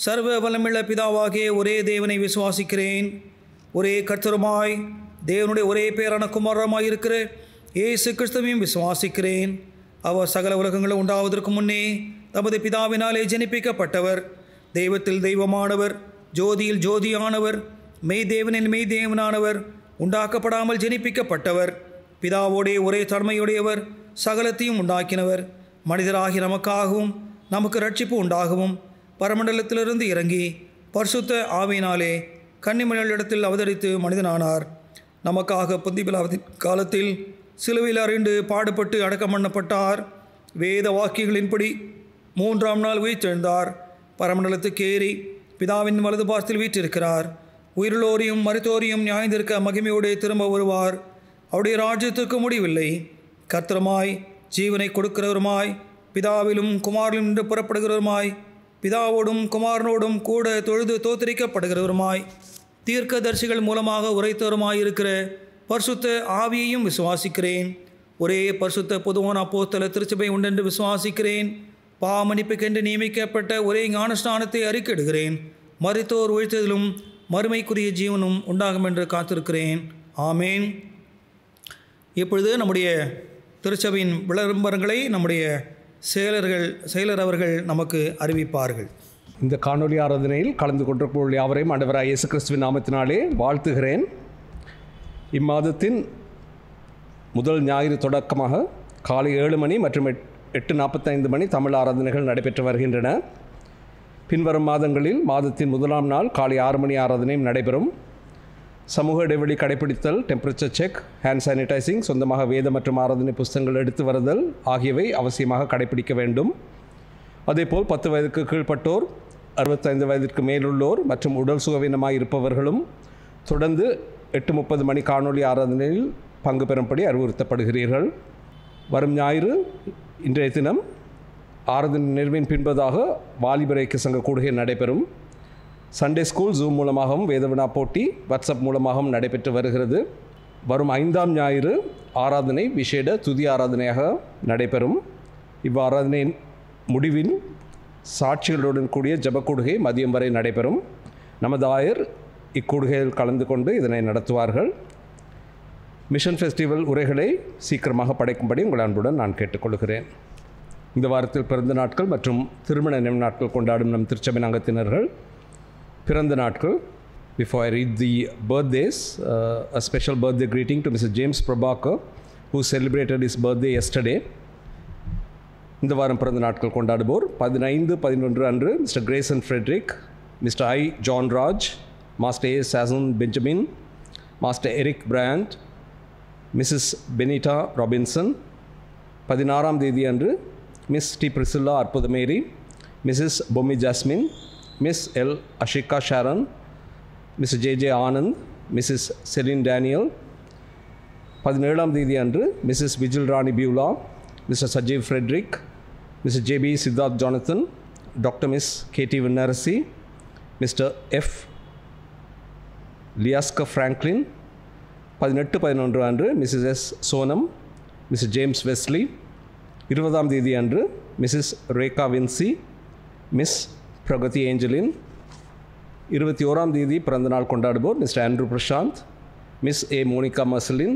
சர்வ வல்லமையுள்ள பிதாவாகிய ஒரே தேவனை விசுவாசிக்கிறேன். ஒரே கர்த்தருமாய் தேவனுடைய ஒரே பேரான குமாரமாய் இருக்கிற இயேசு கிறிஸ்துவையும் விசுவாசிக்கிறேன். அவர் சகல உலகங்களும் உண்டாவதற்கு முன்னே தமது பிதாவினாலே ஜனிப்பிக்கப்பட்டவர். தெய்வத்தில் தெய்வமானவர், ஜோதியில் ஜோதியானவர், மெய்தேவனில் மெய்தேவனானவர், உண்டாக்கப்படாமல் ஜனிப்பிக்கப்பட்டவர், பிதாவோடைய ஒரே தன்மையுடையவர், சகலத்தையும் உண்டாக்கினவர், மனிதராகி நமக்காகவும் நமக்கு ரட்சிப்பு உண்டாகவும் பரமண்டலத்திலிருந்து இறங்கி பரிசுத்த ஆவியினாலே கன்னிமரியாளிடத்தில் அவதரித்து மனிதனானார். நமக்காக புந்திபிலாவதின் காலத்தில் சிலுவையில் அறிந்து பாடுபட்டு அடக்கம் பண்ணப்பட்டார். வேத வாக்கியங்களின்படி 3ஆம் நாள் உயிர்த்தெழுந்தார். பரமண்டலத்துக்கு ஏறி பிதாவின் வலது பாரத்தில் வீற்றிருக்கிறார். உயிருள்ளோரையும் மரித்தோரையும் நியாயந்திருக்க மகிமையோடு திரும்ப வருவார். அவருடைய ராஜ்யத்திற்கு முடிவில்லை. கர்த்தருமாய் ஜீவனை கொடுக்கிறவருமாய் பிதாவிலும் குமாரிலும் நின்று புறப்படுகிறவருமாய் பிதாவோடும் குமாரனோடும் கூட தொழுது தோத்தரிக்கப்படுகிறவருமாய் தீர்க்கதரிசிகள் மூலமாக உரைத்தவருமாயிருக்கிற பரிசுத்த ஆவியையும் விசுவாசிக்கிறேன். ஒரே பரிசுத்த பொதுவான அப்போஸ்தல திருச்சபை உண்டென்று விசுவாசிக்கிறேன். பாவமன்னிப்புக்கென்று நியமிக்கப்பட்ட ஒரே ஞானஸ்நானத்தை அறிக்கையிடுகிறேன். மரித்தோர் உயிர்த்ததிலும் மறுமைக்குரிய ஜீவனும் உண்டாகும் என்று காத்திருக்கிறேன். ஆமேன். இப்பொழுது நம்முடைய திருச்சபையின் விளம்பரங்களை நம்முடைய செயலர் அவர்கள் நமக்கு அறிவிப்பார்கள். இந்த காணொலி ஆராதனையில் கலந்து கொண்டிருக்கும் யாவரையும் ஆண்டவராகிய இயேசு கிறிஸ்துவின் நாமத்தினாலே வாழ்த்துகிறேன். இம்மாதத்தின் முதல் ஞாயிறு தொடக்கமாக காலை 7 மணி மற்றும் 8:45 மணி தமிழ் ஆராதனைகள் நடைபெற்று வருகின்றன. பின்வரும் மாதங்களில் மாதத்தின் முதலாம் நாள் காலை 6 மணி ஆராதனையும் நடைபெறும். சமூக இடைவெளி கடைபிடித்தல், டெம்பரேச்சர் செக், ஹேண்ட் சானிடைசிங், சொந்தமாக வேத மற்றும் ஆராதனை புஸ்தகங்கள் எடுத்து வருதல் ஆகியவை அவசியமாக கடைபிடிக்க வேண்டும். அதேபோல் 10 வயதுக்கு கீழ்ப்பட்டோர், 65 வயதிற்கு மேலுள்ளோர் மற்றும் உடல் சுகவீனமாக இருப்பவர்களும் தொடர்ந்து 8:30 மணி காணொலி ஆராதனையில் பங்கு பெறும்படி அறிவுறுத்தப்படுகிறீர்கள். வரும் ஞாயிறு இன்றைய தினம் ஆராதனை நிறைவின் பின்பதாக வாலிபர் ஐக்கிய சங்க கூடுகை நடைபெறும். சண்டே ஸ்கூல் ஜூம் மூலமாகவும் வேதவினா போட்டி வாட்ஸ்அப் மூலமாகவும் நடைபெற்று வருகிறது. வரும் 5ஆம் ஞாயிறு ஆராதனை விசேட துதி ஆராதனையாக நடைபெறும். இவ்வாராதனையின் முடிவில் சாட்சிகளுடன் கூடிய ஜபக்கூடுகை மதியம் வரை நடைபெறும். நமது ஆயர் இக்கூடுகையில் கலந்து கொண்டு இதனை நடத்துவார்கள். மிஷன் ஃபெஸ்டிவல் உரைகளை சீக்கிரமாக படைக்கும்படி உங்கள் அன்புடன் நான் கேட்டுக்கொள்கிறேன். இந்த வாரத்தில் பிறந்த நாட்கள் மற்றும் திருமண நினைவு நாட்கள் கொண்டாடும் நம் திருச்சபை அங்கத்தினர்கள் பிறந்த நாட்கள். Before I read the birthdays, a special birthday greeting to Mr. James Prabhakar, who celebrated his birthday yesterday. இந்த வாரம் பிறந்த நாட்கள் கொண்டாடுவோர் 15-11 அன்று Mr Grayson Frederick, Mr I John Raj, master A சாசன் Benjamin, master Eric Brandt, Mrs Benita Robinson. 16ஆம் தேதி அன்று Miss D Priscilla Arputhamary, Mrs Bommi Jasmine, Miss L Ashika Sharon, Mrs J Anand, Mrs Celine Daniel. 17ஆம் தேதி அன்று Mrs Vijil Rani Beulah, Mr Sajeev Frederick, Mr JP Siddharth Jonathan, doctor Miss KD Vinnarasi, Mr F லியாஸ்கா ஃப்ராங்க்லின். 18-11 அன்று Mrs S Sonam, Mr James Wesley. 20ஆம் தேதி அன்று Mrs Rekha Vincy, Miss Pragathi Angeline. 21ஆம் தேதி பிறந்தநாள் கொண்டாடுவோர் Mr Andrew Prashanth, Miss A Monica Marcelin,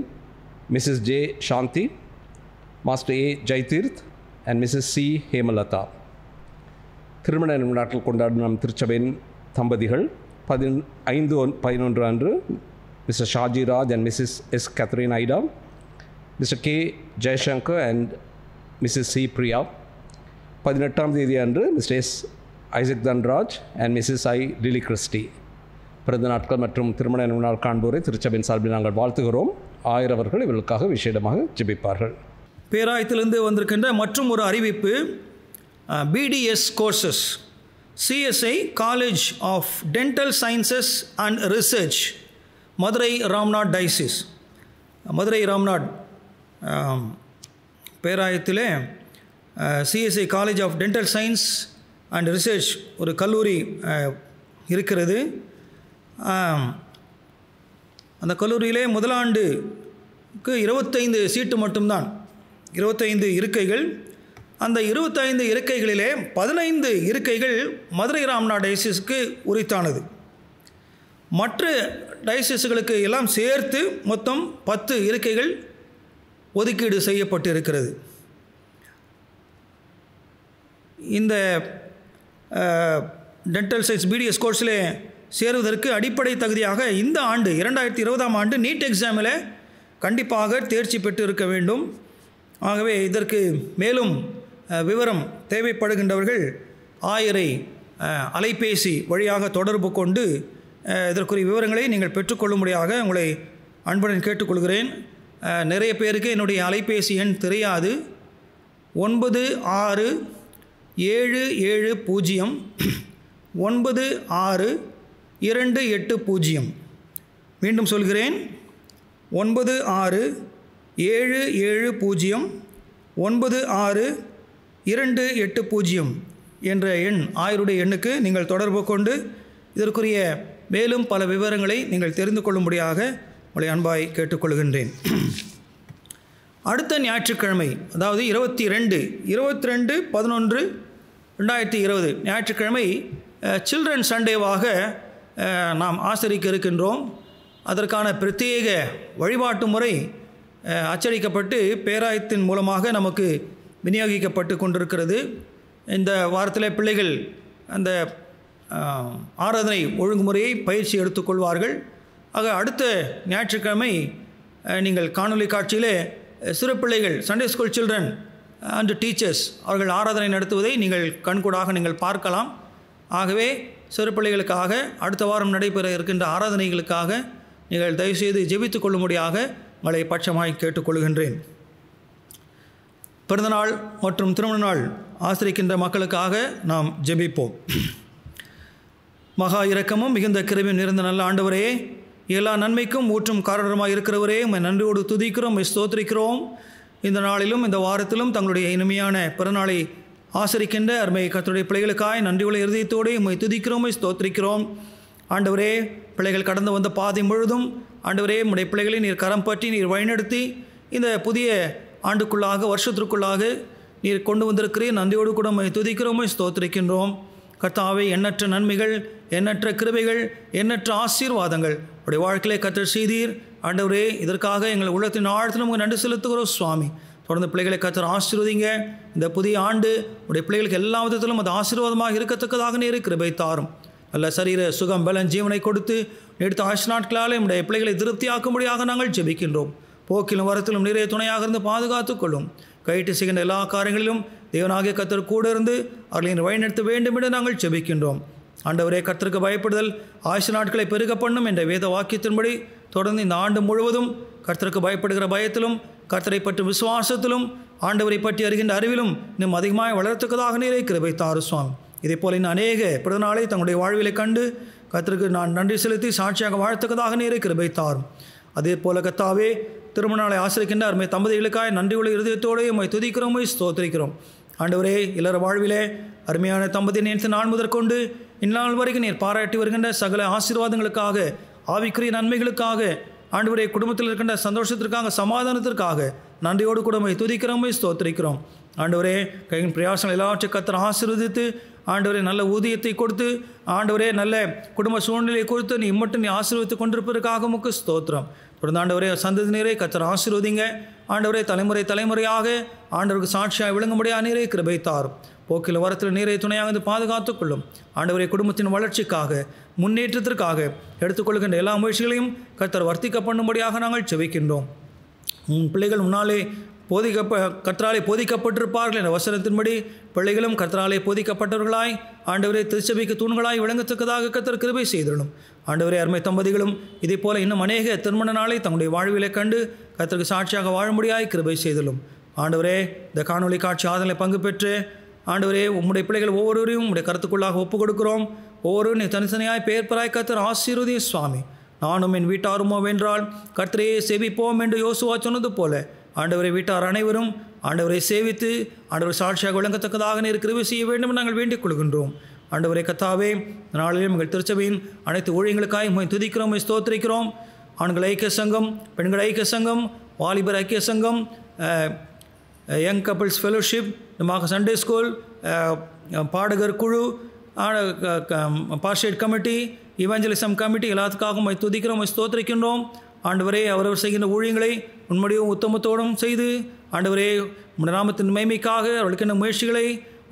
Mrs J Shanthi, master A Jaitirth and Mrs C Hemalatha. திருமண நாட்கள் கொண்டாடும் நம் திருச்சபையின் தம்பதிகள் 15-11 அன்று Mr. Shaji Raj and Mrs. S. Catherine Aida, Mr. K. Jayashankar and Mrs. C. Priya. 18ஆம் தேதி அன்று Mr. S. Isaac Dhanraj and Mrs. I. Lily Christie. பிறந்த நாட்கள் மற்றும் திருமண நாள் காண்போரை திருச்சபையின் சார்பில் நாங்கள் வாழ்த்துகிறோம். ஆயிரவர்கள் இவர்களுக்காக விசேடமாக ஜெபிப்பார்கள். பேராயத்திலிருந்து வந்திருக்கின்ற மற்றும் ஒரு அறிவிப்பு, BDS courses, CSI college of dental sciences and research, Madurai Ramnad diocese. Madurai Ramnad பேராயத்திலே CSI college of dental science and research ஒரு கல்லூரி இருக்கிறது. அந்த கல்லூரியிலே முதலாண்டுக்கு 25 சீட்டு மட்டும்தான், 25 இருக்கைகள். அந்த 25 இருக்கைகளிலே 15 இருக்கைகள் மதுரை ராம்நாத் டைசிஸ்க்கு உரித்தானது. மற்ற டைசிஸ்களுக்கு எல்லாம் சேர்த்து மொத்தம் 10 இருக்கைகள் ஒதுக்கீடு செய்யப்பட்டு இருக்கிறது. இந்த டென்டல் சயின்ஸ் BDS கோர்ஸில் சேருவதற்கு அடிப்படை தகுதியாக இந்த ஆண்டு 2020ஆம் ஆண்டு நீட் எக்ஸாமில் கண்டிப்பாக தேர்ச்சி பெற்று இருக்க வேண்டும். ஆகவே இதற்கு மேலும் விவரம் தேவைப்படுகின்றவர்கள் 1000 அலைபேசி வழியாக தொடர்பு கொண்டு இதற்குரிய விவரங்களை நீங்கள் பெற்றுக்கொள்ளும்படியாக உங்களை அன்புடன் கேட்டுக்கொள்கிறேன். நிறைய பேருக்கு என்னுடைய அலைபேசி எண் தெரியாது. 96709880. மீண்டும் சொல்கிறேன், 9670962880 என்ற எண் 1000 எண்ணுக்கு நீங்கள் தொடர்பு கொண்டு இதற்குரிய மேலும் பல விவரங்களை நீங்கள் தெரிந்து கொள்ளும்படியாக உங்களை அன்பாய் கேட்டுக்கொள்கின்றேன். அடுத்த ஞாயிற்றுக்கிழமை, அதாவது 22/11/2020 ஞாயிற்றுக்கிழமை சில்ட்ரன் சண்டேவாக நாம் ஆசரிக்க இருக்கின்றோம். அதற்கான பிரத்யேக வழிபாட்டு முறை அச்சடிக்கப்பட்டு பேராயத்தின் மூலமாக நமக்கு விநியோகிக்கப்பட்டு கொண்டிருக்கிறது. இந்த வாரத்தில் பிள்ளைகள் அந்த ஆராதனை ஒழுங்குமுறையை பயிற்சி எடுத்துக்கொள்வார்கள். ஆக அடுத்த ஞாயிற்றுக்கிழமை நீங்கள் காணொலி காட்சியிலே சிறு பிள்ளைகள், Sunday school children and teachers அவர்கள் ஆராதனை நடத்துவதை நீங்கள் கண்கூடாக நீங்கள் பார்க்கலாம். ஆகவே சிறு பிள்ளைகளுக்காக அடுத்த வாரம் நடைபெற இருக்கின்ற ஆராதனைகளுக்காக நீங்கள் தயவுசெய்து ஜெபித்துக் கொள்ளும்படியாக உங்களை பட்சமாய் கேட்டுக்கொள்கின்றேன். பிறந்தநாள் மற்றும் திருமண நாள் ஆசிரிக்கின்ற மக்களுக்காக நாம் ஜெபிப்போம். மகா இரக்கமும் மிகுந்த கிருபையும் நிறைந்த நல்ல ஆண்டவரே, எல்லா நன்மைக்கும் ஊற்றும் காரணமாக இருக்கிறவரே, உம்மை நன்றியோடு துதிக்கிறோம், உம்மை ஸ்தோத்திரிக்கிறோம். இந்த நாளிலும் இந்த வாரத்திலும் தங்களுடைய இனிமையான பிறநாளை ஆசரிக்கின்ற அருமை கர்த்தருடைய பிள்ளைகளுக்காய் நன்றியுள்ள இருதயத்தோடு உம்மை துதிக்கிறோம், உம்மை ஸ்தோத்திரிக்கிறோம். ஆண்டவரே, பிள்ளைகள் கடந்து வந்த பாதை முழுதும் ஆண்டவரே உம்முடைய பிள்ளைகளை நீர் கரம் பற்றி நீர் வழிநடத்தி இந்த புதிய ஆண்டுக்குள்ளாக வருஷத்திற்குள்ளாக நீர் கொண்டு வந்திருக்கிறீர். நன்றியோடு கூட உம்மை துதிக்கிறோம், உம்மை ஸ்தோத்திரிக்கின்றோம். கர்த்தாவே, எண்ணற்ற நன்மைகள், எண்ணற்ற கிருபைகள், எண்ணற்ற ஆசீர்வாதங்கள் உடைய வாழ்க்கையிலே கர்த்தர் செய்தீர். ஆண்டவரே, இதற்காக எங்கள் உள்ளத்தின் ஆழத்திலும் உங்கள் நன்றி செலுத்துகிறோம் சுவாமி. தொடர்ந்து பிள்ளைகளை கர்த்தர் ஆசீர்வதிங்க. இந்த புதிய ஆண்டு உடைய பிள்ளைகளுக்கு எல்லா விதத்திலும் அது ஆசீர்வாதமாக இருக்கத்தக்கதாக நீர் கிருபை தாரும். நல்ல சரீர சுகம் பலன் ஜீவனை கொடுத்து எடுத்த ஆயுஷ் நாட்களாலே உடைய பிள்ளைகளை திருப்தியாக்கும்படியாக நாங்கள் ஜெபிக்கின்றோம். போக்கிலும் வரத்திலும் நிறைய துணையாக இருந்து பாதுகாத்துக் கொள்ளும். கையிட்டு செய்கின்ற எல்லா காரியங்களிலும் தேவனாகிய கர்த்தர் கூட இருந்து அவர்களை வழிநடத்த வேண்டும் என்று நாங்கள் ஜெபிக்கின்றோம். ஆண்டவரே, கர்த்தருக்கு பயப்படுதல் ஆயுஷ் நாட்களை பெருக பண்ணும் என்ற வேத வாக்கியத்தின்படி தொடர்ந்து இந்த ஆண்டு முழுவதும் கர்த்தருக்கு பயப்படுகிற பயத்திலும் கர்த்தரை பற்றி விசுவாசத்திலும் ஆண்டவரை பற்றி அறிகின்ற அறிவிலும் இன்னும் அதிகமாக வளர்த்துக்கதாக நீரை கிருபை தாரு சுவாமி. இதே போல இன்னும் அநேக பிறநாளை தங்களுடைய வாழ்விலை கண்டு கர்த்தருக்கு நான் நன்றி செலுத்தி சாட்சியாக வாழ்த்துக்கதாக நீரை கிருபை தாரும். அதே போல கர்த்தாவே, திருமண நாளை ஆசிரிக்கின்ற அருமை தம்பதிகளுக்காய் நன்றியுள்ள இருதயத்தோடு உம்மை துதிக்கிறோம், ஸ்தோத்திரிக்கிறோம். ஆண்டவரே, இல்லற வாழ்விலே அருமையான தம்பதி நேற்று நாள் முதற்கொண்டு இந்நாள் வரைக்கும் நீர் பாராட்டி வருகின்ற சகல ஆசீர்வாதங்களுக்காக, ஆவிக்குரிய நன்மைகளுக்காக, ஆண்டவரே குடும்பத்தில் இருக்கின்ற சந்தோஷத்திற்காக, சமாதானத்திற்காக நன்றியோடு கூட உம்மை துதிக்கிறோம், ஸ்தோத்திரிக்கிறோம். ஆண்டவரே, கையின் பிரயாசங்கள் எல்லாவற்றையும் கர்த்தர் ஆசீர்வதித்து ஆண்டவரே நல்ல ஊதியத்தை கொடுத்து ஆண்டவரே நல்ல குடும்ப சூழ்நிலையை கொடுத்து நீ இம்மட்டும் நீ ஆசீர்வதித்து கொண்டிருப்பதற்காக உமக்கு ஸ்தோத்திரம். தொடர்ந்து ஆண்டவரே சந்ததியினரை கர்த்தர் ஆசீர்வதிங்க. ஆண்டவரே, தலைமுறை தலைமுறையாக ஆண்டவருக்கு சாட்சியாக விளங்கும்படியாக நீரே கிருபை தாரும். போக்கில் வரத்தில் நீரை துணையாக இருந்து பாதுகாத்துக்கொள்ளும். ஆண்டவரே, குடும்பத்தின் வளர்ச்சிக்காக முன்னேற்றத்திற்காக எடுத்துக்கொள்கின்ற எல்லா முயற்சிகளையும் கர்த்தர் வர்த்திக்க பண்ணும்படியாக நாங்கள் செபிக்கின்றோம். பிள்ளைகள் முன்னாலே கர்த்தராலே போதிக்கப்பட்டிருப்பார்கள் என்ற வசனத்தின்படி பிள்ளைகளும் கர்த்தராலே போதிக்கப்பட்டவர்களாய் ஆண்டவரே திருச்சபைக்கு தூண்களாய் விளங்கத்தக்கதாக கர்த்தர் கிருபை செய்திடணும். ஆண்டவரே, அருமை தம்பதிகளும் இதே போல இன்னும் அநேக திருமண நாளை தங்களுடைய வாழ்விலை கண்டு கர்த்தருக்கு சாட்சியாக வாழும்படியாய் கிருபை செய்திடலும். ஆண்டவரே, இந்த காணொலி காட்சி ஆதலை பங்கு பெற்று ஆண்டவரே உம்முடைய பிள்ளைகள் ஒவ்வொருவரையும் உம்முடைய கருத்துக்குள்ளாக ஒப்புக் கொடுக்கிறோம். ஒவ்வொருவரும் நீ தனித்தனியாய் பெயர் பெறாய் கர்த்தர் ஆசீர்வதியும் சுவாமி. நானும் என் வீட்டாருமோ வென்றால் கர்த்தரையே சேவிப்போம் என்று யோசுவா சொன்னது போல ஆண்டவரை வீட்டார் அனைவரும் ஆண்டவரை சேவித்து ஆண்டவர் சாட்சியாக விளங்கத்தக்கதாக நீர் கிருபை செய்ய வேண்டும் என்று நாங்கள் வேண்டிக் கொள்கின்றோம். ஆண்டவரை கர்த்தாவே, நாளிலும் எங்கள் திருச்சபையின் அனைத்து ஊழியங்களுக்காய் உம்மை துதிக்கிறோம், ஸ்தோத்திரிக்கிறோம். ஆண்கள் ஐக்கிய சங்கம், பெண்கள் ஐக்கிய சங்கம், வாலிபர் ஐக்கிய சங்கம், young couples fellowship, Sunday school, பாடகர் குழு, பாஸ்டேட் கமிட்டி, இவாஞ்சலிசம் கமிட்டி எல்லாத்துக்காகவும் துதிக்கிறோம், ஸ்தோத்திரிக்கின்றோம். ஆண்டவரே, அவரவர் செய்கின்ற ஊழியங்களை உண்மையும் உத்தமத்தோடும் செய்து ஆண்டவரே உம்முடைய நாமத்தின் மகிமைக்காக அவர்களுக்கு முயற்சிகளை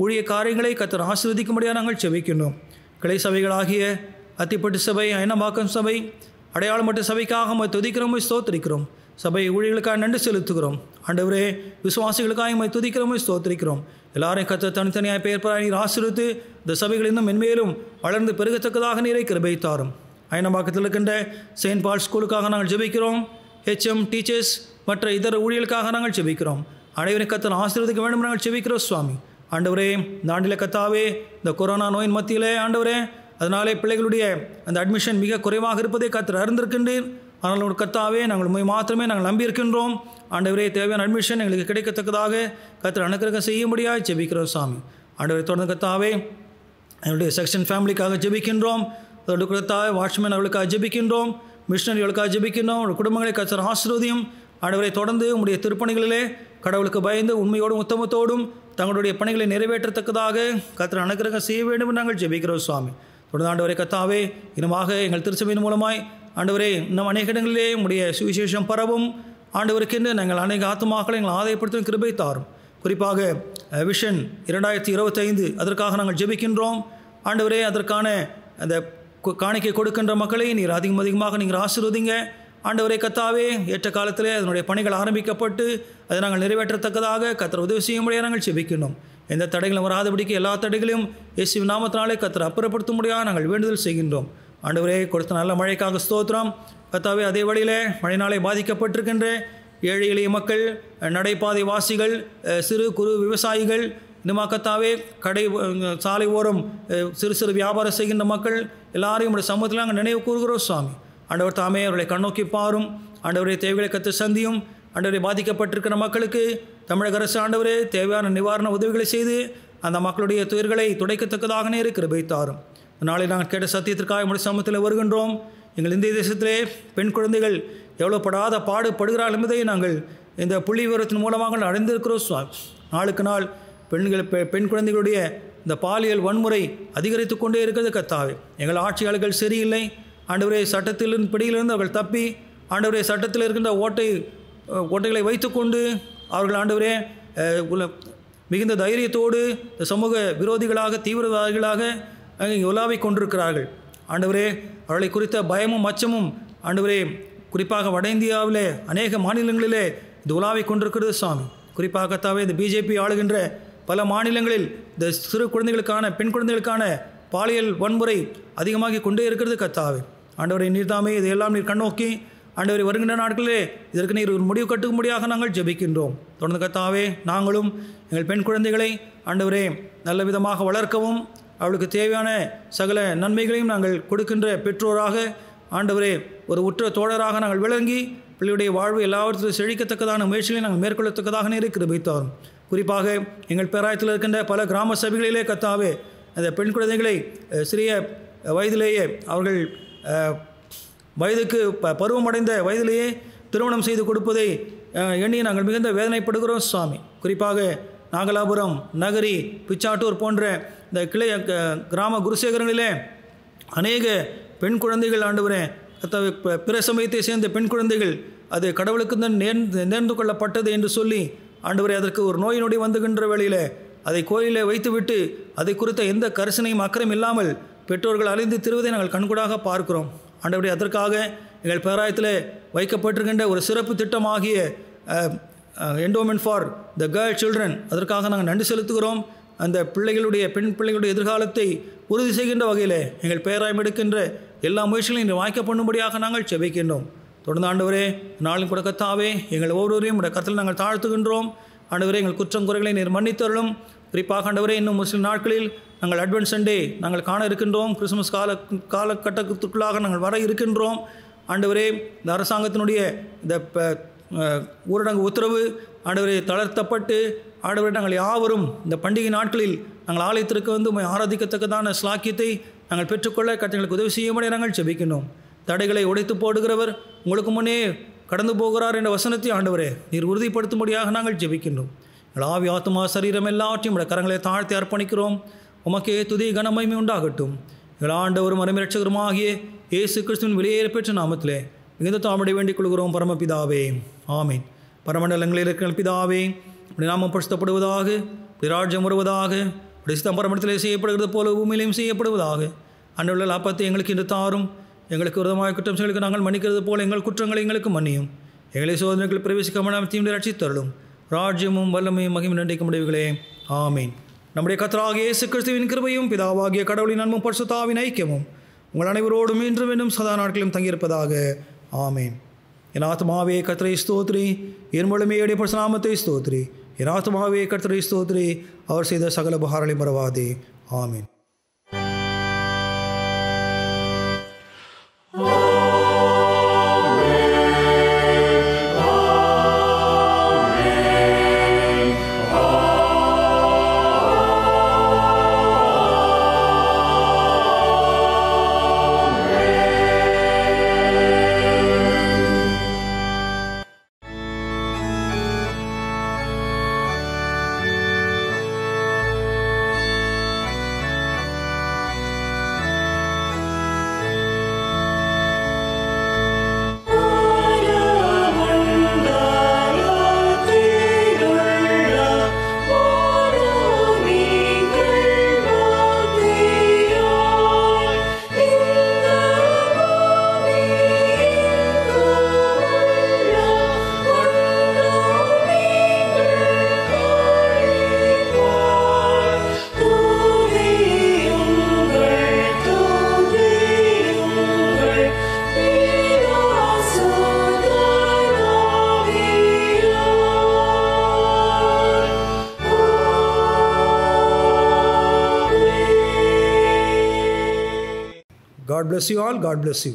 ஊழிய காரியங்களை கர்த்தர் ஆசீர்வதிக்கும்படியாக நாங்கள் செபிக்கின்றோம். கிளை சபைகளாகிய அத்திப்பட்டு சபை, ஐனம்பாக்கம் சபை, அடையாளமட்ட சபைக்காக துதிக்கிறோம், ஸ்தோத்திரிக்கிறோம். சபை ஊழியர்களுக்காக நன்றி செலுத்துகிறோம். ஆண்டவரே, விசுவாசிகளுக்காக துதிக்கிறோம், ஸ்தோத்திரிக்கிறோம். எல்லாரையும் கர்த்தர் தனித்தனியாக பெயர் பெற நீர் ஆசீர்வதித்து இந்த சபைகள் இன்னும் மென்மேலும் வளர்ந்து பெருகத்தக்கதாக நீரை கிருபை தாரும். ஐனம்பாக்கத்தில் இருக்கின்ற செயின்ட் பால் ஸ்கூலுக்காக நாங்கள் ஜெபிக்கிறோம். HM டீச்சர்ஸ் மற்ற இதர ஊழியர்களுக்காக நாங்கள் ஜெபிக்கிறோம். அனைவரும் கர்த்தர் ஆசீர்வதிக்க வேண்டும் நாங்கள் ஜெபிக்கிறோம் சுவாமி. ஆண்டவரே, இந்த ஆண்டில் கர்த்தாவே இந்த கொரோனா நோயின் மத்தியிலே ஆண்டவரே அதனாலே பிள்ளைகளுடைய அந்த அட்மிஷன் மிக குறைவாக இருப்பதை கர்த்தர் அறிந்திருக்கின்றீர். ஆனால் ஒரு கர்த்தாவே, நாங்கள் உண்மை மாத்திரமே நாங்கள் நம்பியிருக்கின்றோம். ஆண்டவரே, தேவையான அட்மிஷன் எங்களுக்கு கிடைக்கத்தக்கதாக கர்த்தர் அனுக்கிரகம் செய்யும்படியாக ஜெபிக்கிறோம் சாமி. ஆண்டவரை தொடர்ந்து கர்த்தாவே எங்களுடைய செக்ஷன் ஃபேமிலிக்காக ஜெபிக்கின்றோம். அதோடு கர்த்தாவே வாட்ச்மேன் அவர்களுக்காக ஜெபிக்கின்றோம். மிஷனரிகளுக்காக ஜெபிக்கின்றோம். அவருடைய குடும்பங்களை கர்த்தர் ஆசீர்வதியும். ஆண்டவரை தொடர்ந்து உங்களுடைய திருப்பணிகளிலே கடவுளுக்கு பயந்து உண்மையோடும் உத்தமத்தோடும் தங்களுடைய பணிகளை நிறைவேற்றத்தக்கதாக கர்த்தர் அனுக்கிரகம் செய்ய வேண்டும் என்று நாங்கள் ஜெபிக்கிறோம் சுவாமி. தொடர்ந்து ஆண்டவரை கர்த்தாவே, இன்னுமாக எங்கள் திருச்சபையின் மூலமாய் ஆண்டவரே இன்னும் அநேக இடங்களிலே உடைய சுவிசேஷம் பரவும். ஆண்டவருக்கென்று நாங்கள் அநேக ஆத்மாக்களை எங்கள் ஆதாயப்படுத்தும் கிருபை தாரும். குறிப்பாக விஷன் 2025 அதற்காக நாங்கள் ஜெபிக்கின்றோம். ஆண்டவரே, அதற்கான அந்த காணிக்கை கொடுக்கின்ற மக்களை நீர் அதிகமாக நீங்கள் ஆசீர்வதிங்க. ஆண்டவரே கர்த்தாவே, ஏற்ற காலத்திலே அதனுடைய பணிகள் ஆரம்பிக்கப்பட்டு அதை நாங்கள் நிறைவேற்றத்தக்கதாக கர்த்தர் உதவி செய்யும்படியாக நாங்கள் ஜெபிக்கின்றோம். எந்த தடைகளும் வராதபடிக்கு எல்லா தடைகளையும் இயேசுவின் நாமத்தினாலே கர்த்தர் அப்புறப்படுத்தும்படியாக நாங்கள் வேண்டுதல் செய்கின்றோம். ஆண்டவரே, கொடுத்த நல்ல மழைக்காக ஸ்தோத்திரம். கர்த்தாவே, அதே வழியில் மழையினாலே பாதிக்கப்பட்டிருக்கின்ற ஏழை எளிய மக்கள், நடைபாதை வாசிகள், சிறு குறு விவசாயிகள், இன்னுமா கர்த்தாவே கடை சாலை ஓரம் சிறு சிறு வியாபாரம் செய்கின்ற மக்கள் எல்லாரையும் உடைய சமூகத்தில் நாங்கள் நினைவு கூறுகிறோம் சுவாமி. ஆண்டவர் தாமே அவர்களை கண்ணோக்கி பாரும். ஆண்டவரை தேவைகளை கற்று சந்தியும். ஆண்டவரை பாதிக்கப்பட்டிருக்கிற மக்களுக்கு தமிழக அரசு ஆண்டவரே தேவையான நிவாரண உதவிகளை செய்து அந்த மக்களுடைய துயர்களை துடைக்கத்தக்கதாக நேரு கிருபை தாரும். நாளை நாங்கள் கேட்ட சத்தியத்திற்காக உடைய சமூகத்தில் வருகின்றோம். எங்கள் இந்திய தேசத்திலே பெண் குழந்தைகள் எவ்வளோ படாத பாடுபடுகிறார்கள் என்பதை நாங்கள் இந்த புள்ளி விவரத்தின் மூலமாக அடைந்திருக்கிறோம் சுவாமி. நாளுக்கு நாள் பெண் குழந்தைகளுடைய இந்த பாலியல் வன்முறை அதிகரித்து கொண்டே இருக்கிறது கர்த்தாவே. எங்கள் ஆட்சியாளர்கள் சரியில்லை ஆண்டவரே. சட்டத்தின் பிடியிலிருந்து அவர்கள் தப்பி ஆண்டவரே சட்டத்தில் இருக்கின்ற ஓட்டைகளை வைத்துக்கொண்டு அவர்கள் ஆண்டவரே மிகுந்த தைரியத்தோடு இந்த சமூக விரோதிகளாக தீவிரவாதிகளாக உலாவிக் கொண்டிருக்கிறார்கள். ஆண்டவரே, அவர்களை குறித்த பயமும் அச்சமும் ஆண்டவரே குறிப்பாக வட இந்தியாவிலே அநேக மாநிலங்களிலே இது உலாவிக் கொண்டிருக்கிறது சுவாமி. குறிப்பாக கர்த்தாவே, இந்த பிஜேபி ஆளுகின்ற பல மாநிலங்களில் இந்த சிறு குழந்தைகளுக்கான பெண் குழந்தைகளுக்கான பாலியல் வன்முறை அதிகமாகி கொண்டே இருக்கிறது கர்த்தாவே. ஆண்டவரை நீர்தாமே இதையெல்லாம் நீர் கண்ணோக்கி ஆண்டவரை வருகின்ற நாட்களிலே இதற்கு நீர் ஒரு முடிவு கட்டுக்கும்படியாக நாங்கள் ஜெபிக்கின்றோம். தொடர்ந்து கர்த்தாவே, நாங்களும் எங்கள் பெண் குழந்தைகளை ஆண்டவரே நல்ல விதமாக வளர்க்கவும் அவளுக்கு தேவையான சகல நன்மைகளையும் நாங்கள் கொடுக்கின்ற பெற்றோராக ஆண்டவரே ஒரு உற்ற தோழராக நாங்கள் விளங்கி பிள்ளையுடைய வாழ்வு எல்லாவற்றிலும் செழிக்கத்தக்கதான முயற்சிகளை நாங்கள் மேற்கொள்ளத்தக்கதாக நேரு கிருபை தாரும். குறிப்பாக எங்கள் பேராயத்தில் இருக்கின்ற பல கிராம சபைகளிலே கர்த்தாவே அந்த பெண் குழந்தைகளை சிறிய வயதிலேயே அவர்கள் வயதுக்கு பருவமடைந்த வயதிலேயே திருமணம் செய்து கொடுப்பதை எண்ணி நாங்கள் மிகுந்த வேதனைப்படுகிறோம் சுவாமி. குறிப்பாக நாகலாபுரம், நகரி, பிச்சாட்டூர் போன்ற இந்த கிளை கிராம குருசேகரங்களிலே அநேக பெண் குழந்தைகள் ஆண்டவரே கர்த்தாவே பிற சமயத்தை சேர்ந்த பெண் குழந்தைகள் அது கடவுளுக்கு தான் நேர்ந்து கொள்ளப்பட்டது என்று சொல்லி ஆண்டவரே அதற்கு ஒரு நோய் நொடி வந்துகின்ற வேளையில் அதை கோயிலே வைத்துவிட்டு அதை குறித்த எந்த கரிசனையும் அக்கறையும் இல்லாமல் பெற்றோர்கள் அலைந்து திருவதை நாங்கள் கண்கூடாக பார்க்கிறோம். ஆண்டவரே, அதற்காக எங்கள் பேராயத்தில் வைக்கப்பட்டிருக்கின்ற ஒரு சிறப்பு திட்டமாகிய endowment for the girl children, அதற்காக நாங்கள் நன்றி செலுத்துகிறோம். அந்த பெண் பிள்ளைகளுடைய எதிர்காலத்தை உறுதி செய்கின்ற வகையில் எங்கள் பேராயம் எடுக்கின்ற எல்லா முயற்சிகளையும் இன்று வாய்க்க பண்ணும்படியாக நாங்கள் செபிக்கின்றோம். தொடர்ந்து ஆண்டவரே, நாளும் கூட கர்த்தாவே, எங்கள் ஒவ்வொருவரையும் உடைய கருத்தில் நாங்கள் தாழ்த்துகின்றோம். ஆண்டவரே, எங்கள் குற்றம் குறைகளை நீர் மன்னித்தருளும். குறிப்பாக ஆண்டவரே, இன்னும் ஒரு சில நாட்களில் நாங்கள் அட்வென்ட் சண்டே நாங்கள் காண இருக்கின்றோம். கிறிஸ்துமஸ் காலகட்டத்துக்குள்ளாக நாங்கள் வர இருக்கின்றோம். ஆண்டவரே, இந்த அரசாங்கத்தினுடைய இந்த ஊரடங்கு உத்தரவு ஆண்டவரே தளர்த்தப்பட்டு, ஆண்டவரே, நாங்கள் யாவரும் இந்த பண்டிகை நாட்களில் நாங்கள் ஆலயத்திற்கு வந்து உம்மை ஆராதிக்கத்தக்கதான ஸ்லாக்கியத்தை நாங்கள் பெற்றுக்கொள்ள கர்த்தர்களுக்கு உதவி செய்யும்படி நாங்கள் செபிக்கின்றோம். தடைகளை உடைத்து போடுகிறவர் உங்களுக்கு முன்னே கடந்து போகிறார் என்ற வசனத்தை ஆண்டவரே நீர் உறுதிப்படுத்தும்படியாக நாங்கள் ஜெபிக்கின்றோம். எங்கள் ஆவி, ஆத்மா, சரீரம் எல்லாவற்றையும் உடைய கரங்களை தாழ்த்தி அர்ப்பணிக்கிறோம். உமக்கே துதி கனமகிமை உண்டாகட்டும். எங்கள் ஆண்டவரும் அருமைரட்சகருமாகிய இயேசு கிறிஸ்துவின் வெளியேற பெற்ற நாமத்திலே மிகுந்த தாழ்மை வேண்டிக் கொள்கிறோம் பரமபிதாவே, ஆமீன். பரமண்டலங்களில் இருக்கிற பிதாவே, அப்படி நாமம் பரிசுத்தப்படுவதாக, அப்படி ராஜ்யம் வருவதாக, அப்படி சித்தம் பரமண்டலத்திலே செய்யப்படுகிறது போல பூமியிலையும் செய்யப்படுவதாக. அன்றுள்ள லாபத்தை எங்களுக்கு இன்று தாரும். எங்களுக்கு விரோதமாக குற்றம் செய்களுக்கு நாங்கள் மன்னிக்கிறது போல எங்கள் குற்றங்களை எங்களுக்கு மன்னியும். எங்களை சோதனைகள் பிரவேசிக்காமல் தீமை ரட்சித்தருளும். ராஜ்யமும் வல்லமையும் மகிமை நன்றிக்கும் முடிவுகளே, ஆமீன். நம்முடைய கர்த்தராகிய இயேசு கிறிஸ்துவின் கிருபையும் பிதாவாகிய கடவுளின் அன்பும் பரிசுத்தாவின் ஐக்கியமும் உங்கள் அனைவரோடும் இன்றும் இன்னும் சதா நாட்களிலும் தங்கியிருப்பதாக, ஆமீன். என் ஆத்மாவே கர்த்தரை ஸ்தோத்ரி, என் முழுமையுடைய பரிசுநாமத்தை ஸ்தோத்ரி. என் ஆத்மாவே கர்த்தரை ஸ்தோத்ரி, அவர் செய்த சகல உபகாரங்களையும் மறவாதே, ஆமீன். God bless you all. God bless you.